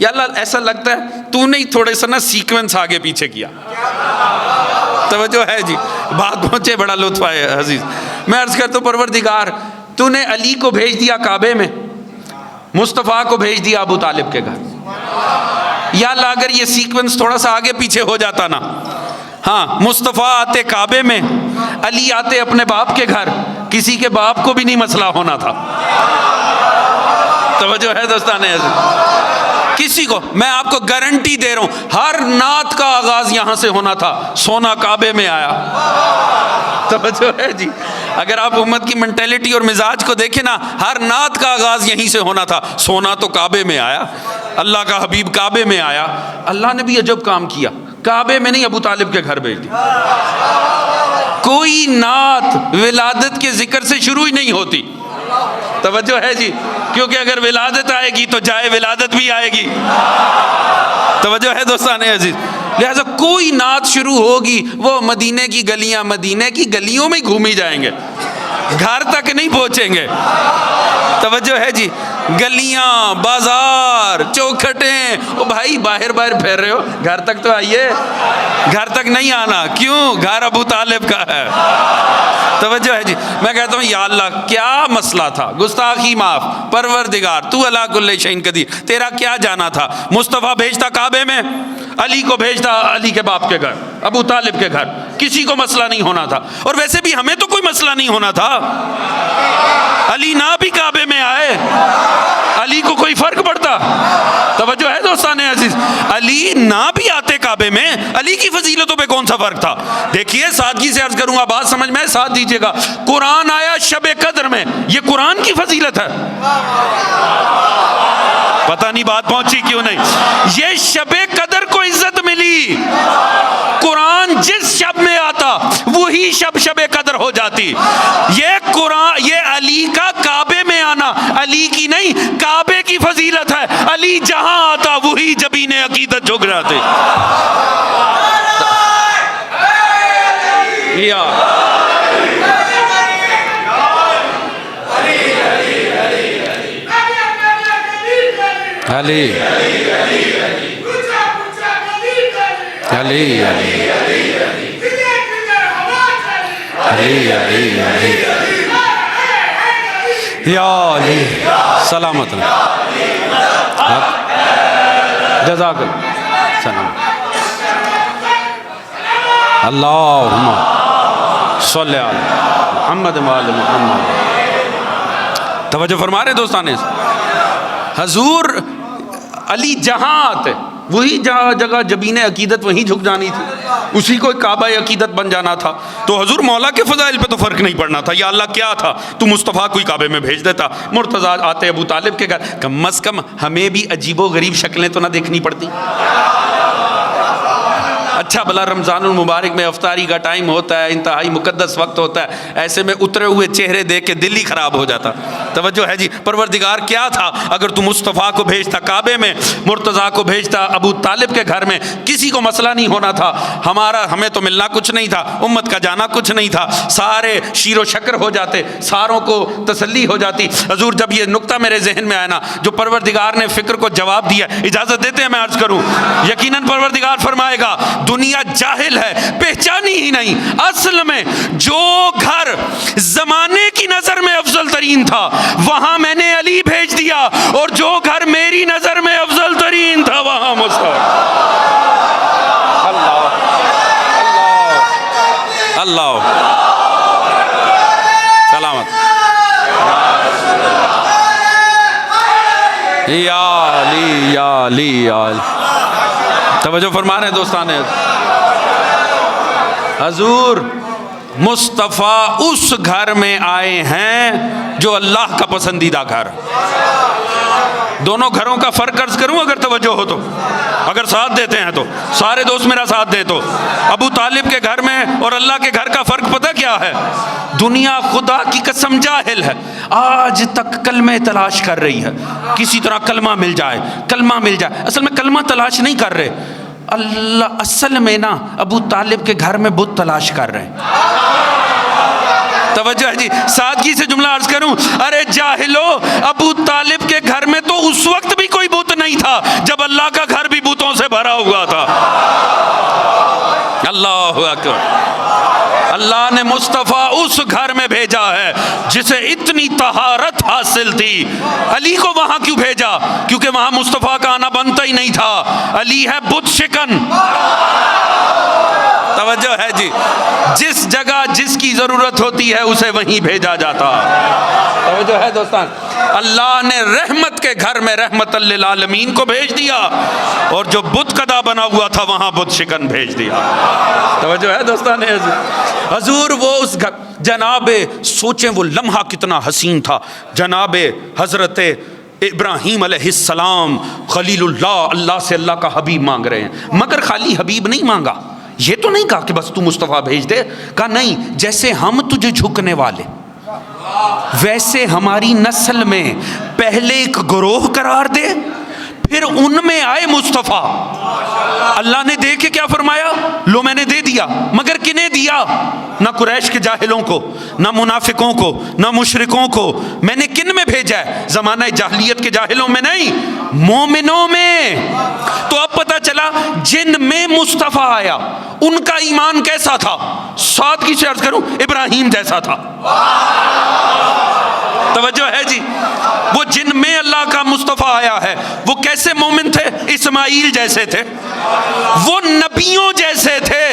یا اللہ ایسا لگتا ہے تو نے تھوڑے سا نا سیکوینس آگے پیچھے کیا، توجہ ہے جی، بات پہنچے، بڑا لطف آئے عزیز۔ میں عرض کرتا ہوں پروردگار تو نے علی کو بھیج دیا کعبے میں، مصطفیٰ کو بھیج دیا ابو طالب کے گھر، یا اللہ اگر یہ سیکوینس تھوڑا سا آگے پیچھے ہو جاتا نا، ہاں مصطفیٰ آتے کعبے میں، علی آتے اپنے باپ کے گھر، کسی کے باپ کو بھی نہیں مسئلہ ہونا تھا، توجہ ہے دوستان عزیز، کسی کو، میں آپ کو گارنٹی دے رہا ہوں ہر نعت کا آغاز یہاں سے ہونا تھا، سونا کعبے میں آیا، توجہ ہے جی، اگر آپ امت کی منٹیلٹی اور مزاج کو دیکھیں نا، ہر نعت کا آغاز یہیں سے ہونا تھا، سونا تو کعبے میں آیا، اللہ کا حبیب کعبے میں آیا۔ اللہ نے بھی عجب کام کیا، کعبے میں نہیں ابو طالب کے گھر بھیج دیا، کوئی نعت ولادت کے ذکر سے شروع ہی نہیں ہوتی، توجہ ہے جی، کیونکہ اگر ولادت آئے گی تو جائے ولادت بھی آئے گی، توجہ ہے دوستان عزیز، لہذا کوئی نعت شروع ہوگی وہ مدینے کی گلیاں، مدینے کی گلیوں میں گھومی جائیں گے، گھر تک نہیں پہنچیں گے، توجہ ہے جی، گلیاں بازار چوکھٹیں، او بھائی باہر پھیر رہے ہو، گھر تک تو آئیے، گھر تک نہیں آنا، کیوں؟ گھر ابو طالب کا ہے، توجہ ہے جی۔ میں کہتا ہوں یا اللہ کیا مسئلہ تھا، گستاخی معاف، پروردگار تو علی کل شیء قدیر، تیرا کیا جانا تھا، مصطفیٰ بھیجتا کعبے میں، علی کو بھیجتا علی کے باپ کے گھر، ابو طالب کے گھر، کسی کو مسئلہ نہیں ہونا تھا، اور ویسے بھی ہمیں تو کوئی مسئلہ نہیں ہونا تھا، علی نہ بھی کعبے میں آئے علی کو کوئی فرق پڑتا، توجہ ہے دوستان عزیز، علی نہ بھی آتے کعبے میں، علی کی فضیلتوں پہ کون سا فرق تھا؟ دیکھیے سادگی سے عرض کروں گا، بات سمجھ میں ساتھ دیجئے گا، قرآن آیا شب قدر میں، یہ قرآن کی فضیلت ہے، پتہ نہیں بات پہنچی کیوں نہیں، یہ شب قدر کو عزت ملی، قرآن جس شب میں آتا وہی شب قدر ہو جاتی، یہ قرآن، یہ علی کا کعبے میں آنا علی کی نہیں کعبے کی فضیلت ہے، علی جہاں آتا وہی جبین عقیدت جھک جاتے، یا علی علی علی یا علی سلامت جزاک اللہ سلام اللہم صلی علی محمد و آل محمد۔ توجہ فرما رہے دوستان، حضور علی جہاں آتے وہی جگہ جبین عقیدت وہیں جھک جانی تھی، اسی کو کعبہ عقیدت بن جانا تھا. تو حضور مولا کے فضائل پہ تو فرق نہیں پڑنا تھا. یا اللہ کیا تھا، تو مصطفیٰ کوئی کعبے میں بھیج دیتا. مرتضیٰ آتے ابو طالب کے گھر، کم از کم ہمیں بھی عجیب و غریب شکلیں تو نہ دیکھنی پڑتی. اچھا بھلا رمضان المبارک میں افطاری کا ٹائم ہوتا ہے، انتہائی مقدس وقت ہوتا ہے، ایسے میں اترے ہوئے چہرے دیکھ کے دل ہی خراب ہو جاتا. توجہ ہے جی. پروردگار کیا تھا اگر تو مصطفیٰ کو بھیجتا کعبے میں، مرتضیٰ کو بھیجتا ابو طالب کے گھر میں، کسی کو مسئلہ نہیں ہونا تھا. ہمیں تو ملنا کچھ نہیں تھا، امت کا جانا کچھ نہیں تھا، سارے شیر و شکر ہو جاتے، ساروں کو تسلی ہو جاتی. حضور جب یہ نقطہ میرے ذہن میں آیا نا، جو پروردگار نے فکر کو جواب دیا، اجازت دیتے ہیں میں عرض کروں. یقیناً پروردگار فرمائے گا دنیا جاہل ہے، پہچانی ہی نہیں. اصل میں جو گھر زمانے کی نظر میں افضل ترین تھا وہاں میں نے علی بھیج دیا، اور جو گھر میری نظر میں افضل ترین تھا وہاں مصطفیٰ. اللہ اللہ سلامت. یا علی یا علی یا علی. توجہ فرما رہے ہیں دوستان. حضور مصطفیٰ اس گھر میں آئے ہیں جو اللہ کا پسندیدہ گھر. دونوں گھروں کا فرق عرض کروں اگر توجہ ہو تو، اگر ساتھ دیتے ہیں تو سارے دوست میرا ساتھ دے. تو ابو طالب کے گھر میں اور اللہ کے گھر کا فرق پتہ کیا ہے؟ دنیا خدا کی قسم جاہل ہے، آج تک کلمے تلاش کر رہی ہے، کسی طرح کلمہ مل جائے، کلمہ مل جائے. اصل میں کلمہ تلاش نہیں کر رہے، اللہ اصل میں نا ابو طالب کے گھر میں بت تلاش کر رہے ہیں. توجہ ہے جی. سادگی سے جملہ عرض کروں، ارے جاہلو، ابو طالب کے گھر میں تو اس وقت بھی کوئی بت نہیں تھا جب اللہ کا گھر بھی بتوں سے بھرا ہوا تھا. اللہ اکبر. اللہ نے مصطفیٰ اس گھر میں بھیجا ہے جسے اتنی طہارت حاصل تھی. علی کو وہاں کیوں بھیجا؟ کیونکہ وہاں مصطفیٰ کا آنا بنتا ہی نہیں تھا. علی ہے بت شکن. توجہ ہے جی. جس جگہ جس کی ضرورت ہوتی ہے اسے وہیں بھیجا جاتا. توجہ ہے دوستان. اللہ نے رحمت کے گھر میں رحمت للعالمین کو بھیج دیا، اور جو بت کدا بنا ہوا تھا وہاں بت شکن بھیج دیا. توجہ ہے دوستان. حضور وہ اس گھر، جناب سوچیں وہ لمحہ کتنا حسین تھا. جناب حضرت ابراہیم علیہ السلام خلیل اللہ، اللہ سے اللہ کا حبیب مانگ رہے ہیں، مگر خالی حبیب نہیں مانگا. یہ تو نہیں کہا کہ بس تو مصطفیٰ بھیج دے. کہا نہیں، جیسے ہم تجھے جھکنے والے ویسے ہماری نسل میں پہلے ایک گروہ قرار دے، پھر ان میں آئے مصطفیٰ. اللہ نے دے کے کیا فرمایا؟ لو میں نے دے دیا. مگر کنہیں دیا؟ نہ قریش کے جاہلوں کو، نہ منافقوں کو، نہ مشرکوں کو. میں نے کن میں بھیجا ہے؟ زمانہ جاہلیت کے جاہلوں میں نہیں، مومنوں میں. تو اب پتہ چلا جن میں مصطفیٰ آیا ان کا ایمان کیسا تھا؟ سادگی سے عرض کروں، ابراہیم جیسا تھا. توجہ ہے جی. وہ جن میں اللہ کا مصطفیٰ آیا ہے وہ کیسے مومن تھے؟ اسماعیل جیسے تھے، وہ نبیوں جیسے تھے،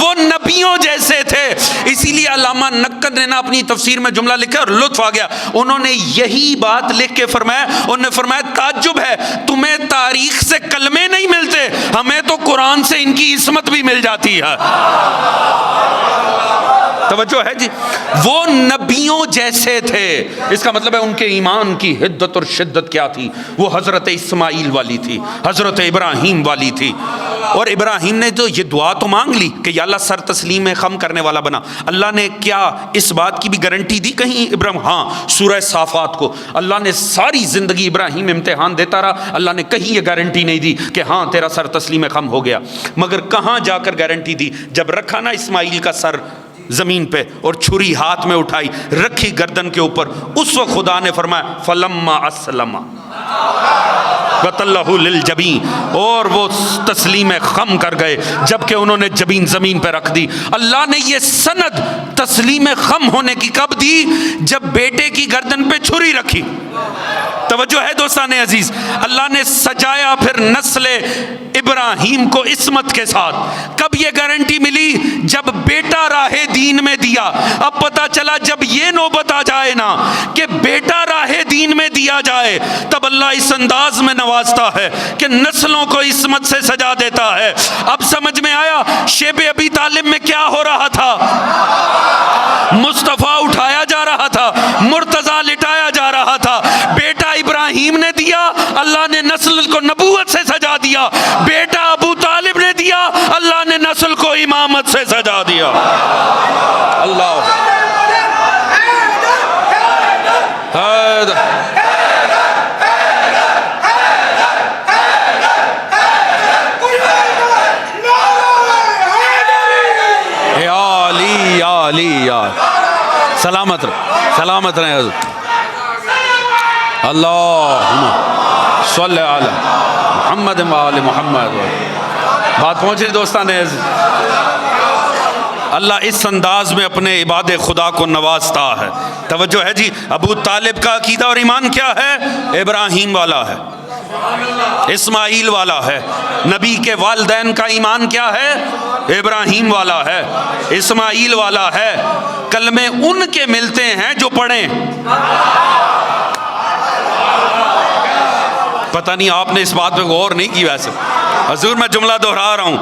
وہ نبیوں جیسے تھے. اسی لیے علامہ نقد نے اپنی تفسیر میں جملہ لکھا اور لطف آ گیا. انہوں نے یہی بات لکھ کے فرمایا، انہوں نے فرمایا تعجب ہے تمہیں تاریخ سے کلمے نہیں ملتے، ہمیں تو قرآن سے ان کی عصمت بھی مل جاتی ہے. توجہ ہے جی. وہ نبیوں جیسے تھے، اس کا مطلب ہے ان کے ایمان کی حدت اور شدت کیا تھی. وہ حضرت اسماعیل والی تھی، حضرت ابراہیم والی تھی. اور ابراہیم نے تو یہ دعا تو مانگ لی کہ یا اللہ سر تسلیم خم کرنے والا بنا. اللہ نے کیا اس بات کی بھی گارنٹی دی کہیں ابراہیم؟ ہاں، سورہ صافات کو اللہ نے ساری زندگی ابراہیم امتحان دیتا رہا. اللہ نے کہیں یہ گارنٹی نہیں دی کہ ہاں تیرا سر تسلیم خم ہو گیا. مگر کہاں جا کر گارنٹی دی؟ جب رکھا نا اسماعیل کا سر زمین پہ اور چھری ہاتھ میں اٹھائی رکھی گردن کے اوپر، اس وقت خدا نے فرمایا فلما اسلم وتلہ للجبین، اور وہ تسلیم خم کر گئے جبکہ انہوں نے جبین زمین پہ رکھ دی. اللہ نے یہ سند تسلیم خم ہونے کی کب دی؟ جب بیٹے کی گردن پہ چھری رکھی. توجہ ہے دوستان عزیز. اللہ نے سجایا پھر نسل ابراہیم کو عصمت کے ساتھ. کب یہ گارنٹی ملی؟ جب بیٹا راہ دین میں دیا. اب پتہ چلا جب یہ نوبت آ جائے نا کہ بیٹا راہ دیا جائے تب اللہ اس انداز میں نوازتا ہے کہ نسلوں کو عصمت سے سجا دیتا ہے۔ اب سمجھ میں آیا شیب ابی طالب میں کیا ہو رہا تھا؟ مصطفیٰ اٹھایا جا رہا تھا، مرتضیٰ لٹایا جا رہا تھا۔ بیٹا ابراہیم نے دیا، اللہ نے نسل کو نبوت سے سجا دیا۔ بیٹا ابو طالب نے دیا، اللہ نے نسل کو امامت سے سجا دیا۔ اللہ سلامت رہے، سلامت رہے حضور۔ اللہم صلی علی محمد و آل محمد۔ بات پہنچ رہی دوستان عزیز، اللہ اس انداز میں اپنے عباد خدا کو نوازتا ہے۔ توجہ ہے جی، ابو طالب کا عقیدہ اور ایمان کیا ہے؟ ابراہیم والا ہے، اسماعیل والا ہے۔ نبی کے والدین کا ایمان کیا ہے؟ ابراہیم والا ہے، اسماعیل والا ہے۔ کلمے ان کے ملتے ہیں جو پڑھیں۔ پتہ نہیں آپ نے اس بات پہ غور نہیں کی، ویسے حضور میں جملہ دہرا رہا ہوں،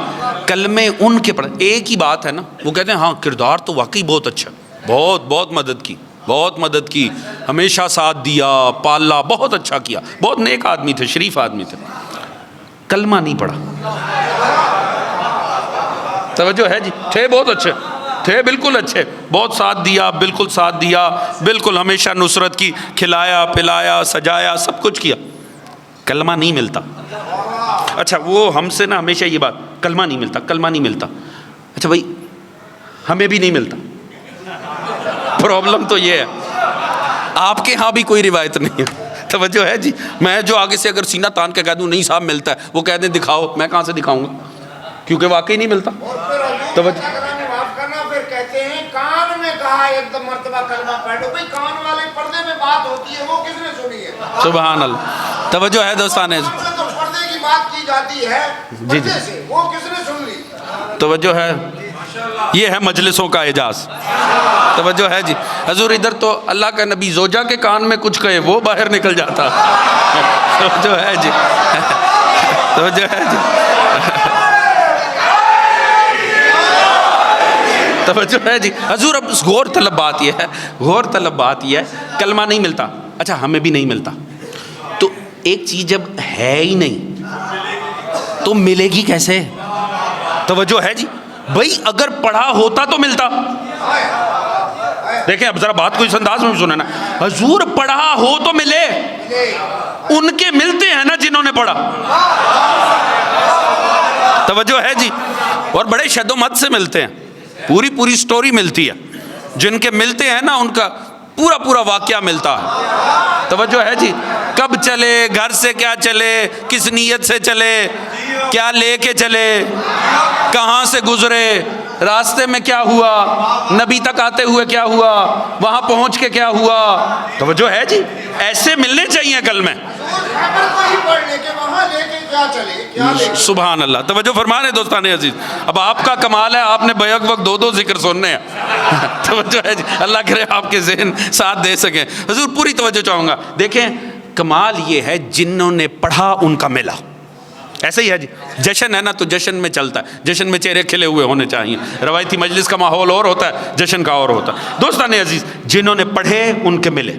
کلمے ان کے پڑھیں۔ ایک ہی بات ہے نا، وہ کہتے ہیں ہاں کردار تو واقعی بہت اچھا، بہت مدد کی، بہت مدد کی، ہمیشہ ساتھ دیا، پالا، بہت اچھا کیا، بہت نیک آدمی تھے، شریف آدمی تھے۔ کلمہ نہیں پڑھا۔ توجہ ہے جی، تھے بہت اچھے، تھے بالکل اچھے، بہت ساتھ دیا، بالکل ساتھ دیا، بالکل ہمیشہ نصرت کی، کھلایا پلایا سجایا، سب کچھ کیا، کلمہ نہیں ملتا۔ اچھا وہ ہم سے نا ہمیشہ یہ بات، کلمہ نہیں ملتا، کلمہ نہیں ملتا۔ اچھا بھائی ہمیں بھی نہیں ملتا، پرابلم تو یہ ہے آپ کے ہاں بھی کوئی روایت نہیں ہے۔ توجہ ہے جی، میں جو آگے سے اگر سینہ تان کے کہہ دوں نہیں صاحب ملتا ہے، وہ کہہ دیں دکھاؤ، میں کہاں سے دکھاؤں گا، کیونکہ واقعی نہیں ملتا۔ توجہ کہتے ہیں کان میں کہا ایک دم مرتبہ کلمہ پڑھ لو، بھئی کان والے پردے میں بات ہوتی ہے، وہ کس نے سنی ہے؟ سبحان اللہ۔ توجہ ہے دوستان، تو پردے کی بات کی جاتی ہے پردے سے، وہ کس نے سن لی؟ توجہ ہے، یہ ہے مجلسوں کا اعجاز۔ توجہ ہے جی، حضور ادھر تو اللہ کا نبی زوجہ کے کان میں کچھ کہے وہ باہر نکل جاتا۔ توجہ ہے جی، توجہ ہے جی، توجہ ہے جی حضور۔ اب غور طلب بات یہ ہے، غور طلب بات یہ ہے، کلمہ نہیں ملتا، اچھا ہمیں بھی نہیں ملتا، تو ایک چیز جب ہے ہی نہیں تو ملے گی کیسے؟ توجہ ہے جی، بھائی اگر پڑھا ہوتا تو ملتا۔ دیکھیں اب ذرا بات کو اس انداز میں سننا، حضور پڑھا ہو تو ملے، ان کے ملتے ہیں نا جنہوں نے پڑھا۔ توجہ ہے جی، اور بڑے شد و مت سے ملتے ہیں، پوری سٹوری ملتی ہے، جن کے ملتے ہیں نا ان کا پورا واقعہ ملتا ہے۔ توجہ ہے جی، کب چلے، گھر سے کیا چلے، کس نیت سے چلے، کیا لے کے چلے، کہاں سے گزرے، راستے میں کیا ہوا، نبی تک آتے ہوئے کیا ہوا، وہاں پہنچ کے کیا ہوا۔ توجہ ہے جی، ایسے ملنے چاہیے کلمے۔ سبحان اللہ، توجہ فرمانے دوستان عزیز۔ اب آپ کا کمال ہے، آپ نے بیک وقت دو ذکر سننے ہیں۔ توجہ ہے جی، اللہ کرے آپ کے ذہن ساتھ دے سکیں۔ حضور پوری توجہ چاہوں گا، دیکھیں کمال یہ ہے جنہوں نے پڑھا ان کا ملا۔ ایسے ہی ہے جی، جشن ہے نا تو جشن میں چلتا ہے، جشن میں چہرے کھلے ہوئے ہونے چاہیے، روایتی مجلس کا ماحول اور ہوتا ہے، جشن کا اور ہوتا ہے۔ دوستان عزیز، جنہوں نے پڑھے ان کے ملے،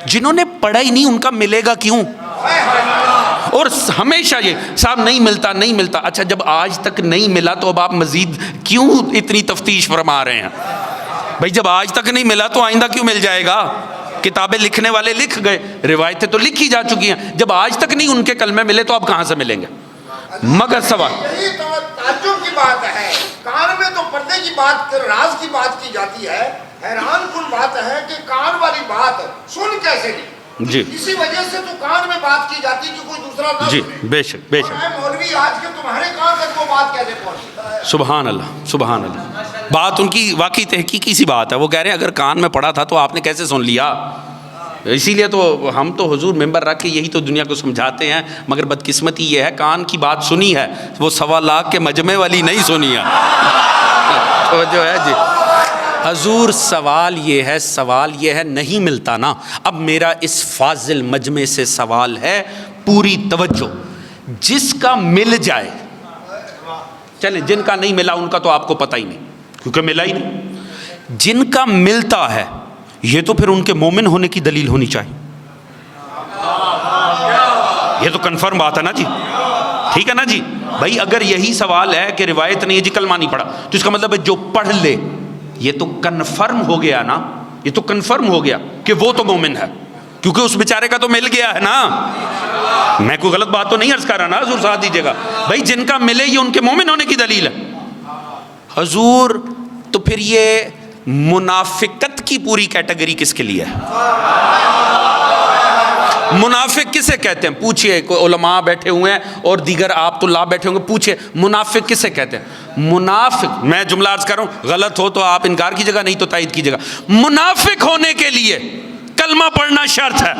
جنہوں نے پڑھا ہی نہیں ان کا ملے گا کیوں؟ اور ہمیشہ یہ صاحب نہیں ملتا، اچھا جب آج تک نہیں ملا تو اب آپ مزید کیوں اتنی تفتیش فرما رہے ہیں؟ بھائی جب آج تک نہیں ملا تو آئندہ کیوں مل جائے گا؟ کتابیں لکھنے والے لکھ گئے، روایتیں تو لکھی جا چکی ہیں، جب آج تک نہیں ان کے کلمے ملے تو اب کہاں سے ملیں گے؟ مگر سوال یہی تو تعجب کی بات ہے، کان میں تو پردے کی بات، راز کی بات کی جاتی ہے، حیران کن بات ہے کہ کان والی بات سن کیسے لی؟ جی اسی وجہ سے تو کان میں بات کی جاتی کہ کوئی دوسرا نہ جی، سنے۔ بے شک بے شک، مولوی آج کے تمہارے کان تک وہ بات کیسے پہنچی؟ سبحان اللہ سبحان اللہ۔ بات ان کی واقعی تحقیقی سی بات ہے، وہ کہہ رہے ہیں اگر کان میں پڑا تھا تو آپ نے کیسے سن لیا؟ اسی لیے تو ہم تو حضور ممبر رکھ کے یہی تو دنیا کو سمجھاتے ہیں، مگر بدقسمتی یہ ہے کان کی بات سنی ہے، وہ 1.25 لاکھ کے مجمع والی نہیں سنی ہے۔ توجہ ہے جی، حضور سوال یہ ہے نہیں ملتا نا. اب میرا اس فاضل مجمع سے سوال ہے, پوری توجہ, جس کا مل جائے, چلیں جن کا نہیں ملا ان کا تو آپ کو پتہ ہی نہیں کیونکہ ملا ہی نہیں, جن کا ملتا ہے یہ تو پھر ان کے مومن ہونے کی دلیل ہونی چاہیے. یہ تو کنفرم بات ہے نا جی, ٹھیک ہے نا جی بھائی. اگر یہی سوال ہے کہ روایت نہیں ہے جی کلمہ نہیں پڑھا, تو اس کا مطلب ہے جو پڑھ لے, یہ تو کنفرم ہو گیا نا, یہ تو کنفرم ہو گیا کہ وہ تو مومن ہے, کیونکہ اس بیچارے کا تو مل گیا ہے نا. میں کوئی غلط بات تو نہیں عرض کر رہا نا, حضور ساتھ دیجیے گا بھائی. جن کا ملے یہ ان کے مومن ہونے کی دلیل ہے. حضور تو پھر یہ منافقت کی پوری کیٹیگری کس کے لیے ہے؟ منافق کسے کہتے ہیں؟ پوچھئے, علماء بیٹھے ہوئے ہیں اور دیگر آپ طلاب بیٹھے ہوں گے, پوچھئے منافق کسے کہتے ہیں؟ منافق, میں جملہ عرض کر رہا ہوں, غلط ہو تو آپ انکار کیجئے گا, نہیں تو تائید کیجئے گا. منافق ہونے کے لیے کلمہ پڑھنا شرط ہے.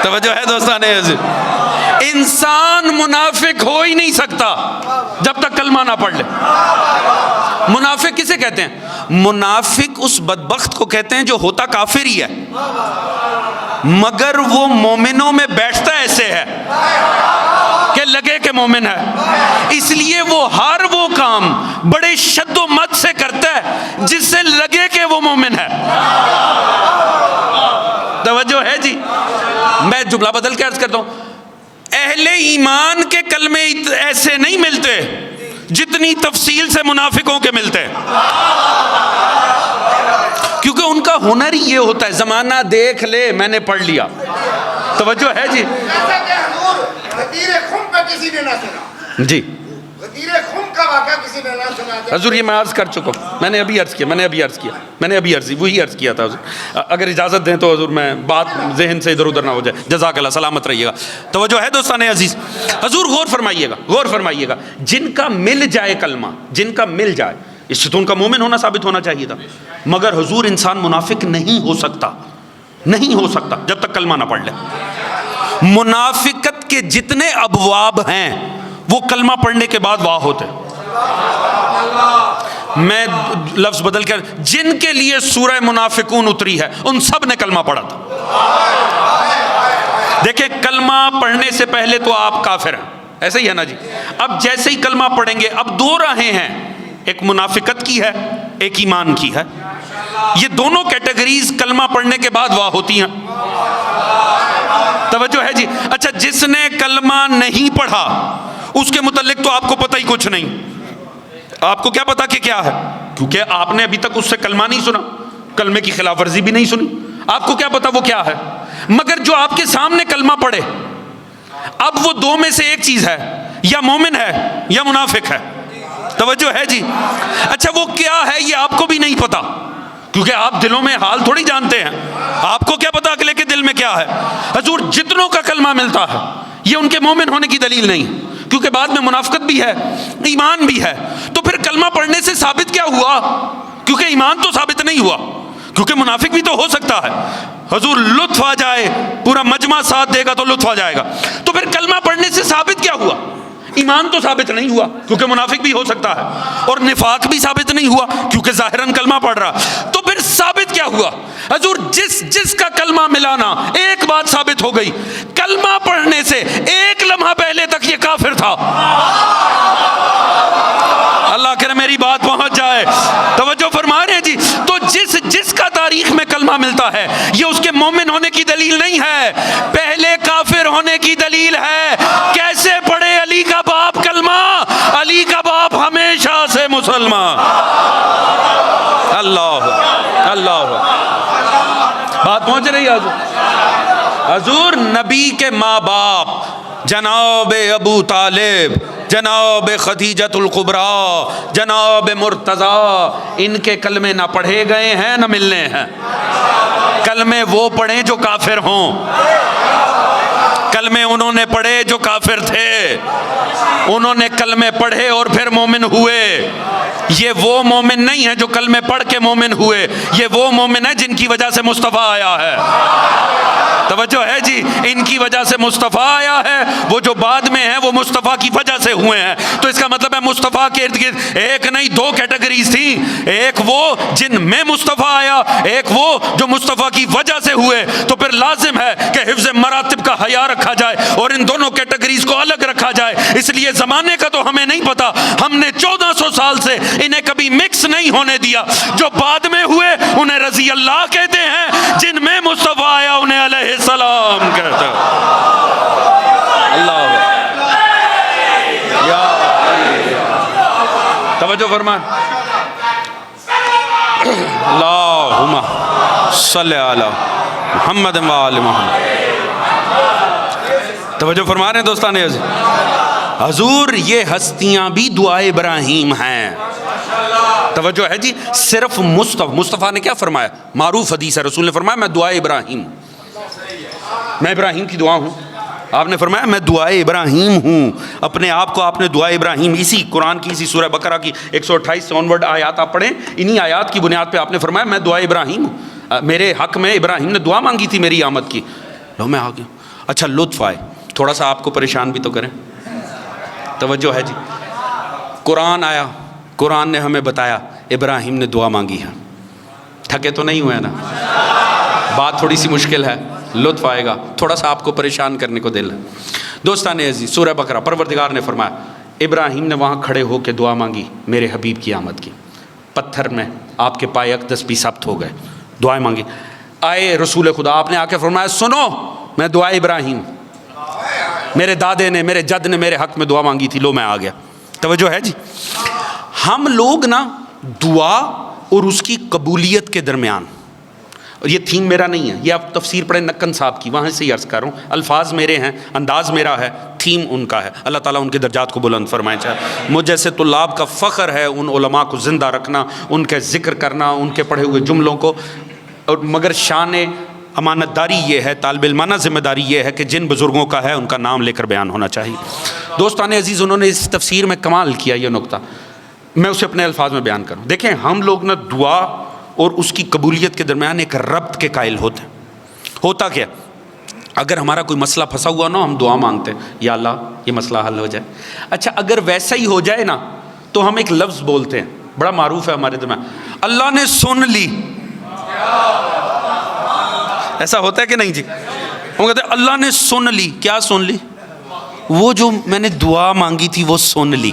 توجہ ہے دوستان عزیز, انسان منافق ہو ہی نہیں سکتا جب تک کلمہ نہ پڑھ لے. منافق کسے کہتے ہیں؟ منافق اس بدبخت کو کہتے ہیں جو ہوتا کافر ہی ہے مگر وہ مومنوں میں بیٹھتا ایسے ہے کہ لگے کہ مومن ہے, اس لیے وہ ہر وہ کام بڑے شد و مت سے کرتا ہے جس سے لگے کہ وہ مومن ہے. توجہ ہے جی. میں جملہ بدل کے عرض کرتا ہوں, اہل ایمان کے کلمے ایسے نہیں ملتے جتنی تفصیل سے منافقوں کے ملتے ہیں, کیونکہ ان کا ہنر ہی یہ ہوتا ہے زمانہ دیکھ لے میں نے پڑھ لیا. توجہ ہے جی. جیسا کہ حضور غدیر خم کا کسی نے نہ سنا, جی غدیر خم کا واقعہ کسی نے نہ سنا. حضور یہ میں عرض کر چکا ہوں, میں نے ابھی عرض کیا تھا حضور. اگر اجازت دیں تو حضور میں بات ذہن سے ادھر ادھر نہ ہو جائے. جزاک اللہ, سلامت رہیے گا. توجہ ہے دوستان عزیز. حضور غور فرمائیے گا, جن کا مل جائے کلمہ, جن کا مل جائے, اس سے تو ان کا مومن ہونا ثابت ہونا چاہیے تھا. مگر حضور انسان منافق نہیں ہو سکتا جب تک کلمہ نہ پڑھ لے. منافقت کے جتنے ابواب ہیں وہ کلمہ پڑھنے کے بعد واہ ہوتے. میں لفظ بدل کر, جن کے لیے سورہ منافقون اتری ہے ان سب نے کلمہ پڑھا تھا. دیکھیں کلمہ پڑھنے سے پہلے تو آپ کافر ہیں, ایسے ہی ہے نا جی. اب جیسے ہی کلمہ پڑھیں گے, اب دو راہیں ہیں, ایک منافقت کی ہے ایک ایمان کی ہے. یہ دونوں کیٹیگریز کلمہ پڑھنے کے بعد واہ ہوتی ہیں. توجہ ہے جی. اچھا, جس نے کلمہ نہیں پڑھا اس کے متعلق تو آپ کو پتہ ہی کچھ نہیں. آپ کو کیا پتا کہ کیا ہے, کیونکہ آپ نے ابھی تک اس سے کلمہ نہیں سنا, کلمے کی خلاف ورزی بھی نہیں سنی, آپ کو کیا پتا وہ کیا ہے. مگر جو آپ کے سامنے کلمہ پڑھے, اب وہ دو میں سے ایک چیز ہے, یا مومن ہے یا منافق ہے. توجہ ہے جی. اچھا وہ کیا ہے یہ آپ کو بھی نہیں پتا, کیونکہ آپ دلوں میں حال تھوڑی جانتے ہیں. آپ کو کیا پتا اگلے کے دل میں کیا ہے. حضور جتنوں کا کلمہ ملتا ہے یہ ان کے مومن ہونے کی دلیل نہیں, کیونکہ بعد میں منافقت بھی ہے ایمان بھی ہے. تو پھر کلمہ پڑھنے سے ثابت کیا ہوا؟ کیونکہ ایمان تو ثابت نہیں ہوا, کیونکہ منافق بھی تو ہو سکتا ہے. حضور لطف آ جائے, پورا مجمع ساتھ دے گا تو لطف آ جائے گا. تو پھر کلمہ پڑھنے سے ثابت کیا ہوا؟ ایمان تو ثابت نہیں ہوا کیونکہ منافق بھی ہو سکتا ہے, اور نفاق بھی ثابت نہیں ہوا کیونکہ ظاہراً کلمہ پڑھ رہا. تو پھر ثابت کیا ہوا؟ حضور جس کا کلمہ ملانا, ایک بات ثابت ہو گئی, کلمہ پڑھنے سے ایک لمحہ پہلے تک یہ کافر تھا. اللہ کرے میری بات پہنچ جائے. توجہ فرما رہے ہیں جی. تو جس کا تاریخ میں کلمہ ملتا ہے یہ اس کے مومن ہونے کی دلیل نہیں ہے, پہلے کافر ہونے کی دلیل ہے. کیسے پڑھے علی کا باپ کلمہ؟ علی کا باپ ہمیشہ سے مسلمان. اللہ بات پہنچ رہی ہے حضور. نبی کے ماں باپ جناب ابو طالب, جناب خدیجۃ الکبریٰ, جناب مرتضیٰ, ان کے کلمے نہ پڑھے گئے ہیں نہ ملنے ہیں. کلمے وہ پڑھیں جو کافر ہوں. کلمے انہوں نے پڑھے جو کافر تھے، انہوں نے کلمے پڑھے اور پھر مومن ہوئے۔ یہ وہ مومن نہیں ہے جو کلمے پڑھ کے مومن ہوئے، یہ وہ مومن ہے جن کی وجہ سے مصطفیٰ آیا ہے۔ توجہ ہے جی، ان کی وجہ سے مصطفیٰ آیا ہے، وہ جو بعد میں ہیں وہ مصطفیٰ کی وجہ سے ہوئے ہیں۔ تو اس کا مطلب ہے مصطفیٰ کے ارد گرد ایک نہیں دو کیٹیگریز تھیں، ایک وہ جن میں مصطفیٰ آیا، ایک وہ جو مصطفیٰ کی وجہ سے ہوئے۔ تو پھر لازم ہے کہ حفظ مراتب کا حیا رکھا جائے اور ان دونوں کیٹیگریز کو الگ رکھا جائے۔ اس لیے زمانے کا تو ہمیں نہیں پتا، ہم نے 1400 سال سے انہیں کبھی مکس نہیں ہونے دیا۔ جو بعد میں ہوئے انہیں رضی اللہ کہتے ہیں، جن میں مصطفیٰ آیا انہیں علیہ السلام کہتا ہے۔ اللہ یا توجہ فرمائیں، اللہم صلی علی محمد و آل محمد۔ توجہ فرما رہے ہیں دوستان عزیز، حضور یہ ہستیاں بھی دعائے ابراہیم ہیں۔ توجہ ہے جی، صرف مصطفیٰ نے کیا فرمایا؟ معروف حدیث ہے، رسول نے فرمایا میں دعائے ابراہیم، میں ابراہیم کی دعا ہوں۔ آپ نے فرمایا میں دعائے ابراہیم ہوں، اپنے آپ کو آپ نے دعائے ابراہیم، اسی قرآن کی اسی سورہ بقرہ کی 128 سے آنورڈ آیات آپ پڑھیں، انہی آیات کی بنیاد پہ آپ نے فرمایا میں دعائے ابراہیم ہوں، میرے حق میں ابراہیم نے دعا مانگی تھی میری آمد کی، لو میں آ گیا۔ اچھا لطف آئے، تھوڑا سا آپ کو پریشان بھی تو کریں۔ توجہ ہے جی، قرآن آیا، قرآن نے ہمیں بتایا ابراہیم نے دعا مانگی ہے، تھکے تو نہیں ہوئے نا؟ بات تھوڑی سی مشکل ہے، لطف آئے گا، تھوڑا سا آپ کو پریشان کرنے کو دل ہے۔ دوستان عزیز، سورہ بقرہ، پروردگار نے فرمایا ابراہیم نے وہاں کھڑے ہو کے دعا مانگی میرے حبیب کی آمد کی، پتھر میں آپ کے پائے اقدس بھی ثبت ہو گئے، دعائیں مانگی۔ آئے رسول خدا، آپ نے آ کے فرمایا سنو میں دعائے ابراہیم، میرے دادے نے میرے جد نے میرے حق میں دعا مانگی تھی، لو میں آ گیا۔ توجہ ہے جی، ہم لوگ نا دعا اور اس کی قبولیت کے درمیان، اور یہ تھیم میرا نہیں ہے، یہ آپ تفسیر پڑھیں نکن صاحب کی، وہاں سے ہی عرض کر رہا ہوں، الفاظ میرے ہیں، انداز میرا ہے، تھیم ان کا ہے۔ اللہ تعالیٰ ان کے درجات کو بلند فرمائے۔ چاہے مجھ جیسے طلاب کا فخر ہے ان علماء کو زندہ رکھنا، ان کے ذکر کرنا، ان کے پڑھے ہوئے جملوں کو، اور مگر شان امانت داری یہ ہے، طالب علمانہ ذمہ داری یہ ہے کہ جن بزرگوں کا ہے ان کا نام لے کر بیان ہونا چاہیے۔ دوستان عزیز، انہوں نے اس تفسیر میں کمال کیا یہ نقطہ، میں اسے اپنے الفاظ میں بیان کروں۔ دیکھیں ہم لوگ نا دعا اور اس کی قبولیت کے درمیان ایک ربط کے قائل ہوتے ہیں۔ ہوتا کیا، اگر ہمارا کوئی مسئلہ پھنسا ہوا نا، ہم دعا مانگتے ہیں یا اللہ یہ مسئلہ حل ہو جائے۔ اچھا اگر ویسا ہی ہو جائے نا تو ہم ایک لفظ بولتے ہیں، بڑا معروف ہے ہمارے درمیان، اللہ نے سن لی۔ ایسا ہوتا ہے کہ نہیں جی؟ ہم کہتے ہیں اللہ نے سن لی۔ کیا سن لی؟ وہ جو میں نے دعا مانگی تھی وہ سن لی۔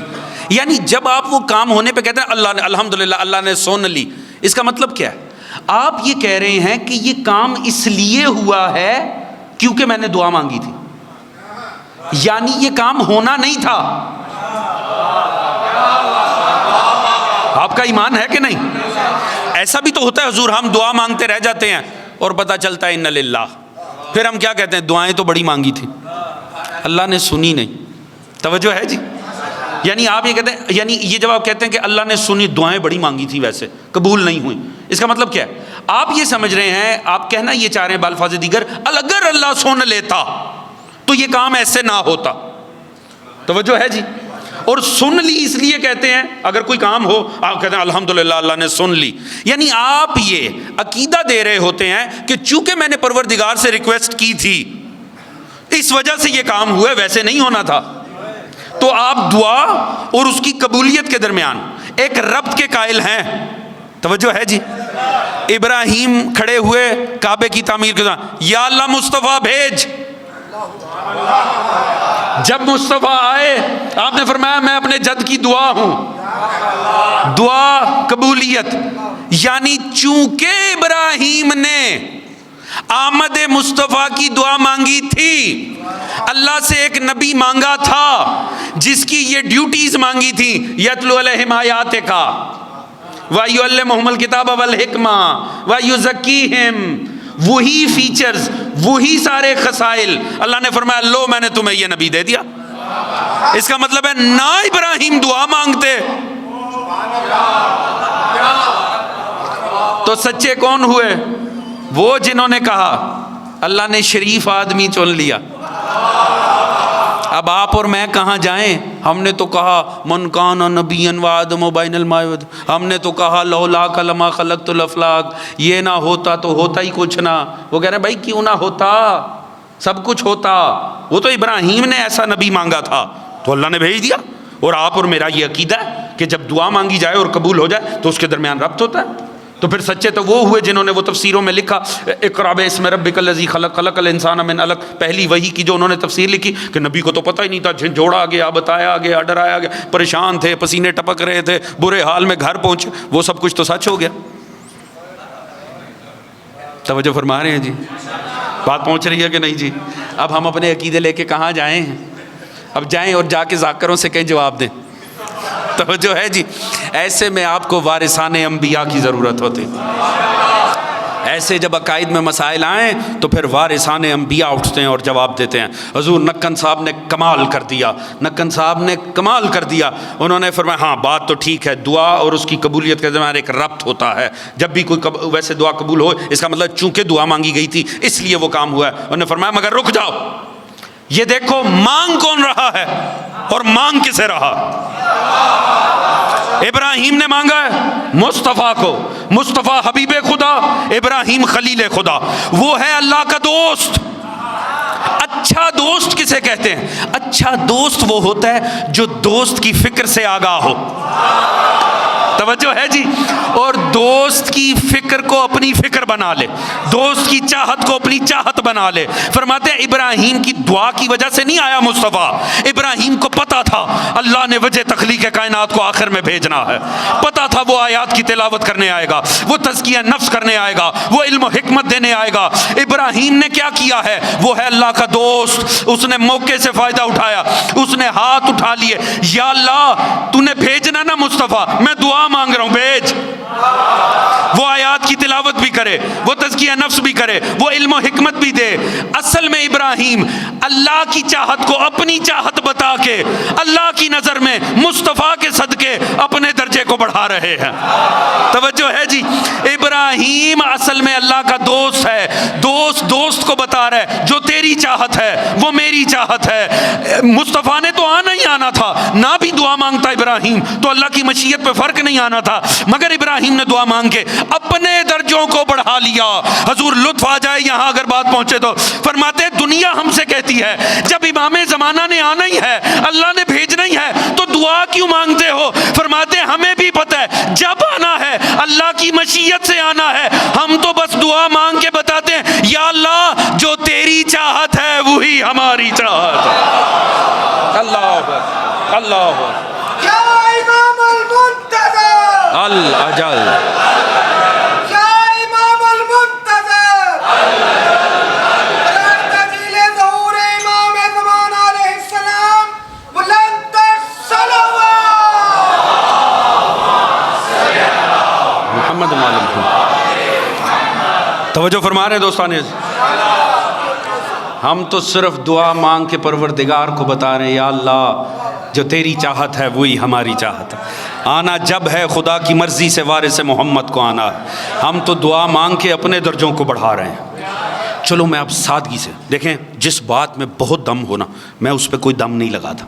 یعنی جب آپ وہ کام ہونے پہ کہتے ہیں اللہ نے الحمدللہ اللہ نے سن لی، اس کا مطلب کیا ہے؟ آپ یہ کہہ رہے ہیں کہ یہ کام اس لیے ہوا ہے کیونکہ میں نے دعا مانگی تھی، یعنی یہ کام ہونا نہیں تھا۔ آپ کا ایمان ہے کہ نہیں؟ ایسا بھی تو ہوتا ہے حضور، ہم دعا مانگتے رہ جاتے ہیں اور پتہ چلتا ہے ان للہ، پھر ہم کیا کہتے ہیں دعائیں تو بڑی مانگی تھی، اللہ نے سنی نہیں۔ توجہ ہے جی، یعنی آپ یہ کہتے ہیں، یعنی یہ جب آپ کہتے ہیں کہ اللہ نے سنی، دعائیں بڑی مانگی تھی ویسے قبول نہیں ہوئی، اس کا مطلب کیا ہے؟ آپ یہ سمجھ رہے ہیں، آپ کہنا یہ چاہ رہے ہیں بالفاظ دیگر، اگر اللہ سن لیتا تو یہ کام ایسے نہ ہوتا۔ توجہ ہے جی، اور سن لی اس لیے کہتے ہیں اگر کوئی کام ہو آپ کہتے ہیں الحمدللہ اللہ نے سن لی، یعنی آپ یہ عقیدہ دے رہے ہوتے ہیں کہ چونکہ میں نے پروردگار سے ریکویسٹ کی تھی اس وجہ سے یہ کام ہوا، ویسے نہیں ہونا تھا۔ تو آپ دعا اور اس کی قبولیت کے درمیان ایک ربط کے قائل ہیں۔ توجہ ہے جی، ابراہیم کھڑے ہوئے کعبے کی تعمیر کے دوران، یا اللہ مصطفیٰ بھیج۔ جب مصطفیٰ آئے آپ نے فرمایا میں اپنے جد کی دعا ہوں، دعا قبولیت، یعنی چونکہ ابراہیم نے آمد مصطفیٰ کی دعا مانگی تھی، اللہ سے ایک نبی مانگا تھا جس کی یہ ڈیوٹیز مانگی تھی، یتلو علیہم آیاتک وَيُعَلِّمُهُمُ الْكِتَابَ وَالْحِکْمَةَ وَيُزَکِّیہم، وہی فیچرز، وہی سارے خصائل، اللہ نے فرمایا لو میں نے تمہیں یہ نبی دے دیا۔ اس کا مطلب ہے نہ ابراہیم دعا مانگتے تو سچے کون ہوئے؟ وہ جنہوں نے کہا اللہ نے شریف آدمی چن لیا، اب آپ اور میں کہاں جائیں؟ ہم نے تو کہا من کان نبیا وآدم بین الماء، ہم نے تو کہا لولا لما خلقت الافلاک، یہ نہ ہوتا تو ہوتا ہی کچھ نہ۔ وہ کہہ رہے ہیں بھائی کیوں نہ ہوتا، سب کچھ ہوتا۔ وہ تو ابراہیم نے ایسا نبی مانگا تھا تو اللہ نے بھیج دیا۔ اور آپ اور میرا یہ عقیدہ ہے کہ جب دعا مانگی جائے اور قبول ہو جائے تو اس کے درمیان ربط ہوتا ہے۔ تو پھر سچے تو وہ ہوئے جنہوں نے وہ تفسیروں میں لکھا اقرأ باسم ربک الذی خلق، خلق الانسان من علق، پہلی وحی کی جو انہوں نے تفسیر لکھی کہ نبی کو تو پتہ ہی نہیں تھا، جھنجھوڑا گیا، بتایا گیا، ڈرایا گیا، پریشان تھے، پسینے ٹپک رہے تھے، برے حال میں گھر پہنچے، وہ سب کچھ تو سچ ہو گیا۔ توجہ فرما رہے ہیں جی؟ بات پہنچ رہی ہے کہ نہیں جی؟ اب ہم اپنے عقیدے لے کے کہاں جائیں؟ اب جائیں اور جا کے ذاکروں سے کہیں جواب دیں۔ توجہ ہے جی؟ ایسے میں آپ کو وارثان انبیاء کی ضرورت ہوتی۔ ایسے جب عقائد میں مسائل آئیں تو پھر وارثان انبیاء اٹھتے ہیں اور جواب دیتے ہیں۔ حضور نکن صاحب نے کمال کر دیا، نکن صاحب نے کمال کر دیا۔ انہوں نے فرمایا ہاں بات تو ٹھیک ہے، دعا اور اس کی قبولیت کے درمیان ایک ربط ہوتا ہے۔ جب بھی کوئی ویسے دعا قبول ہو اس کا مطلب چونکہ دعا مانگی گئی تھی اس لیے وہ کام ہوا ہے۔ انہوں نے فرمایا مگر رک جاؤ، یہ دیکھو مانگ کون رہا ہے اور مانگ کسے رہا۔ ابراہیم نے مانگا ہے مصطفیٰ کو، مصطفیٰ حبیب خدا، ابراہیم خلیل خدا، وہ ہے اللہ کا دوست۔ اچھا دوست کسے کہتے ہیں؟ اچھا دوست وہ ہوتا ہے جو دوست کی فکر سے آگاہ ہو۔ توجہ ہے جی؟ اور دوست کی فکر کو اپنی فکر بنا لے، دوست کی چاہت کو اپنی چاہت بنا لے۔ فرماتے ہیں ابراہیم کی دعا کی وجہ سے نہیں آیا مصطفیٰ، ابراہیم کو پتا تھا اللہ نے وجہ تخلیق کائنات کو آخر میں بھیجنا ہے، پتا تھا وہ آیات کی تلاوت کرنے آئے گا، وہ تزکیہ نفس کرنے آئے گا، وہ علم و حکمت دینے آئے گا۔ ابراہیم نے کیا کیا ہے؟ وہ ہے اللہ کا دوست، اس نے موقع سے فائدہ اٹھایا، اس نے ہاتھ اٹھا لیے، یا اللہ تو نے بھیجنا نا مصطفیٰ، میں دعا مانگ رہا ہوں بھیج۔ وہ آیات کی تلاوت بھی کرے، وہ تزکیہ نفس بھی کرے، وہ علم و حکمت بھی دے۔ اصل میں ابراہیم اللہ کی چاہت کو اپنی چاہت بتا کے اللہ کی نظر میں مصطفیٰ کے صدقے اپنے درجے کو بڑھا رہے ہیں۔ توجہ ہے جی؟ ابراہیم اصل میں اللہ کا دوست ہے، دوست دوست کو بتا رہا ہے جو تیری چاہت ہے وہ میری چاہت ہے۔ مصطفیٰ نے تو آنا ہی آنا تھا، نہ بھی دعا مانگتا ابراہیم تو اللہ کی مشیت پہ فرق نہیں آنا تھا، مگر ابراہیم نے دعا مانگ کے اپنے درجوں کو بڑھا لیا۔ حضور لطف آ جائے یہاں اگر بات پہنچے تو، فرماتے دنیا ہم سے کہتی ہے جب امام زمانہ نے آنا ہی ہے، اللہ نے بھیجنا ہی ہے تو دعا کیوں مانگتے ہو؟ فرماتے ہمیں بھی پتہ ہے جب آنا ہے اللہ کی مشیت سے آنا ہے، ہم تو بس دعا مانگ کے بتاتے ہیں یا اللہ جو تیری چاہت ہے وہی ہماری چاہت ہے۔ اللہ اکبر، اللہ اکبر، یا امام المنتظر الاجل، یا امام المنتظر، بلند تجلیل ظہور امام زمان علیہ السلام، بلند صلوات محمد معلوم۔ توجہ فرما رہے ہیں دوستان، ہم تو صرف دعا مانگ کے پروردگار کو بتا رہے ہیں یا اللہ جو تیری چاہت ہے وہی ہماری چاہت ہے۔ آنا جب ہے خدا کی مرضی سے وارث محمد کو آنا ہے، ہم تو دعا مانگ کے اپنے درجوں کو بڑھا رہے ہیں۔ چلو میں اب سادگی سے دیکھیں، جس بات میں بہت دم ہونا میں اس پہ کوئی دم نہیں لگاتا۔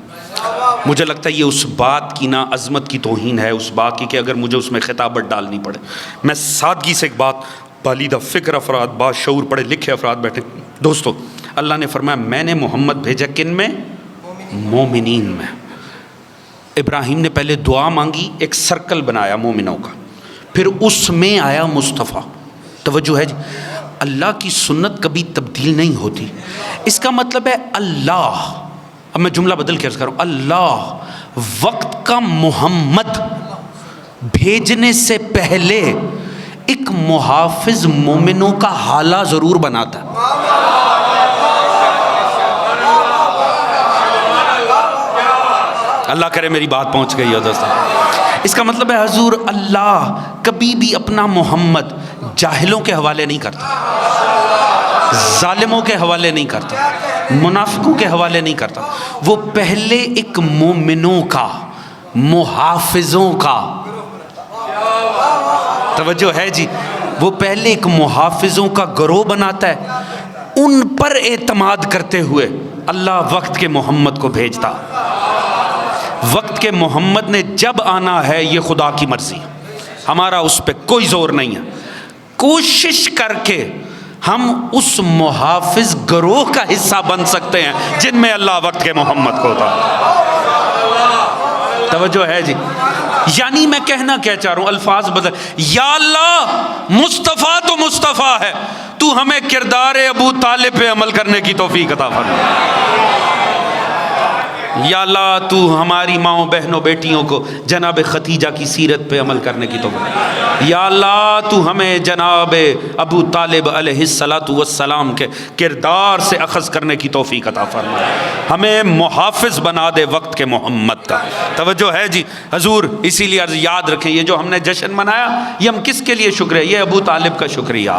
مجھے لگتا ہے یہ اس بات کی نا عظمت کی توہین ہے، اس بات کی کہ اگر مجھے اس میں خطابت ڈالنی پڑے۔ میں سادگی سے ایک بات، بالیدہ فکر افراد، باشعور پڑھے لکھے افراد بیٹھے، دوستو اللہ نے فرمایا میں نے محمد بھیجا کن میں؟ مومنین میں۔ ابراہیم نے پہلے دعا مانگی، ایک سرکل بنایا مومنوں کا، پھر اس میں آیا مصطفیٰ۔ توجہ ہے جی؟ اللہ کی سنت کبھی تبدیل نہیں ہوتی۔ اس کا مطلب ہے اللہ، اب میں جملہ بدل کے عرض کروں، اللہ وقت کا محمد بھیجنے سے پہلے ایک محافظ مومنوں کا حالہ ضرور بناتا ہے۔ اللہ کرے میری بات پہنچ گئی ہو دوستو۔ اس کا مطلب ہے حضور اللہ کبھی بھی اپنا محمد جاہلوں کے حوالے نہیں کرتا، ظالموں کے حوالے نہیں کرتا، منافقوں کے حوالے نہیں کرتا، وہ پہلے ایک مومنوں کا، محافظوں کا، توجہ ہے جی، وہ پہلے ایک محافظوں کا گروہ بناتا ہے، ان پر اعتماد کرتے ہوئے اللہ وقت کے محمد کو بھیجتا. وقت کے محمد نے جب آنا ہے یہ خدا کی مرضی، ہمارا اس پہ کوئی زور نہیں ہے. کوشش کر کے ہم اس محافظ گروہ کا حصہ بن سکتے ہیں جن میں اللہ وقت کے محمد کو ہوتا. توجہ ہے جی؟ یعنی میں کہنا کیا چاہ رہا ہوں، الفاظ بدل. یا اللہ مصطفیٰ تو مصطفیٰ ہے، تو ہمیں کردار ابو طالب پہ عمل کرنے کی توفیق عطا فرما. یا اللہ تو ہماری ماؤں بہنوں بیٹیوں کو جناب خدیجہ کی سیرت پہ عمل کرنے کی توفیق. یا اللہ تو ہمیں جناب ابو طالب علیہ السلام کے کردار سے اخذ کرنے کی توفیق عطا فرما. ہمیں محافظ بنا دے وقت کے محمد کا. توجہ ہے جی حضور؟ اسی لیے یاد رکھیں یہ جو ہم نے جشن منایا یہ ہم کس کے لیے شکریہ؟ یہ ابو طالب کا شکریہ.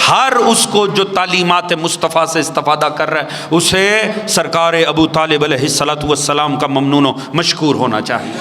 ہر اس کو جو تعلیمات مصطفیٰ سے استفادہ کر رہا ہے اسے سرکار ابو طالب علیہ السلام کا ممنون و مشکور ہونا چاہیے.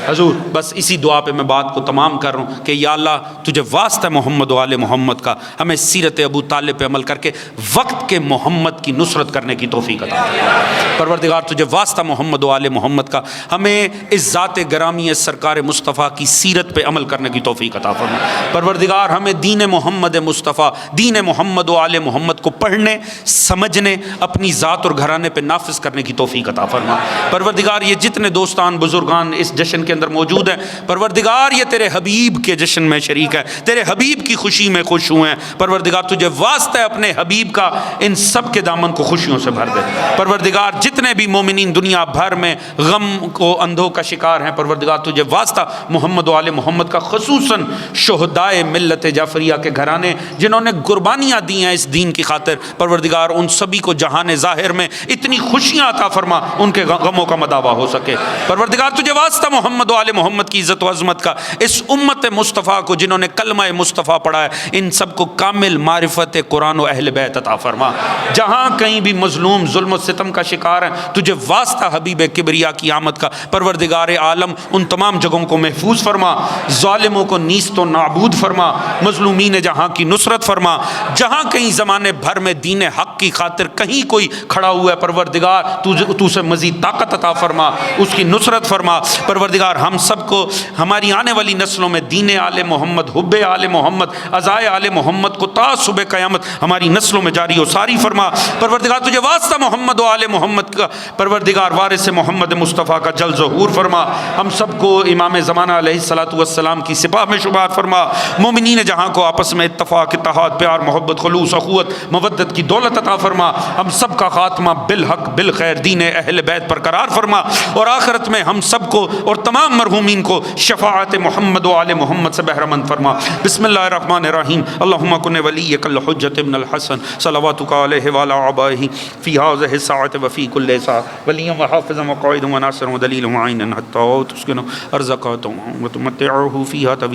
حضور بس اسی دعا پہ میں بات کو تمام کر رہا ہوں کہ یا اللہ تجھے واسطہ محمد و آل محمد کا ہمیں سیرت ابو طالب پہ عمل کر کے وقت کے محمد کی نصرت کرنے کی توفیق عطا فرما. پروردگار تجھے واسطہ محمد و آل محمد کا ہمیں اس ذات گرامی سرکار مصطفیٰ کی سیرت پہ عمل کرنے کی توفیق عطا فرما. پروردگار ہمیں دین محمد مصطفیٰ دین محمد و آل محمد کو پڑھنے سمجھنے اپنی ذات اور گھرانے پہ نافذ کرنے کی توفیق عطا فرما. پروردگار یہ جتنے دوستان بزرگان اس جشن کے اندر موجود ہیں پروردگار یہ تیرے حبیب کے جشن میں شریک ہے، تیرے حبیب کی خوشی میں خوش ہوئے ہیں. پروردگار تجھے واسطہ ہے اپنے حبیب کا ان سب کے دامن کو خوشیوں سے بھر دے. پروردگار جتنے بھی مومنین دنیا بھر میں غم کو اندھوں کا شکار ہیں پروردگار تجھے واسطہ محمد و آل محمد کا خصوصاً شہدائے ملت جعفریہ کے گھرانے جنہوں نے قربانیاں دی ہیں اس دین کی خاطر پروردگار ان سبھی کو جہان ظاہر میں اتنی خوشیاں عطا فرما ان کے غموں کا مداوا ہو سکے. پروردگار تجھے واسطہ محمد و آل محمد کی عزت و عظمت کا اس امت مصطفیٰ کو جنہوں نے کلمہ مصطفیٰ پڑھا ہے ان سب کو کامل معرفت قرآن و اہل بیت عطا فرما. جہاں کہیں بھی مظلوم ظلم و ستم کا شکار ہیں تجھے واسطہ حبیب کبریا کی آمد کا پروردگار عالم ان تمام جگہوں کو محفوظ فرما، ظالموں کو نیست و نابود فرما، مظلومین جہاں کی نصرت فرما. جہاں کہیں زمانے بھر میں دین حق کی خاطر کہیں کوئی کھڑا ہوا ہے پروردگار تو سے مزید طاقت عطا فرما، اس کی نصرت فرما. پروردگار ہم سب کو ہماری آنے والی نسلوں میں دین آل محمد حب آل محمد عزائے آل محمد کو تا صبح قیامت ہماری نسلوں میں جاری و ساری فرما. پروردگار تجھے واسطہ محمد و آل محمد کا پروردگار وارث محمد مصطفیٰ کا جل ظہور فرما. ہم سب کو امام زمانہ علیہ السلام کی سپاہ میں شمار فرما. مومنین جہاں کو آپس میں اتفاق اتحاد پیار محبت خلوص اخوت مودت کی دولت عطا فرما. ہم سب کا خاتمہ بالحق بالخیر دین اہل بیت پر قرار فرما اور آخرت میں ہم سب کو اور تمام مرحومین کو شفاعت محمد و آل محمد سے بہرہ مند فرما. بسم اللہ الرحمن الرحیم. اللہم کن ولیک الحجۃ ابن الحسن صلواتک علیہ وعلی آبائہ فی ہذہ الساعۃ وفی کل ساعۃ ولیا وحافظا وقائدا وناصرا ودلیلا وعینا حتی تسکنوا ارزقہ وتمتعہ فیہا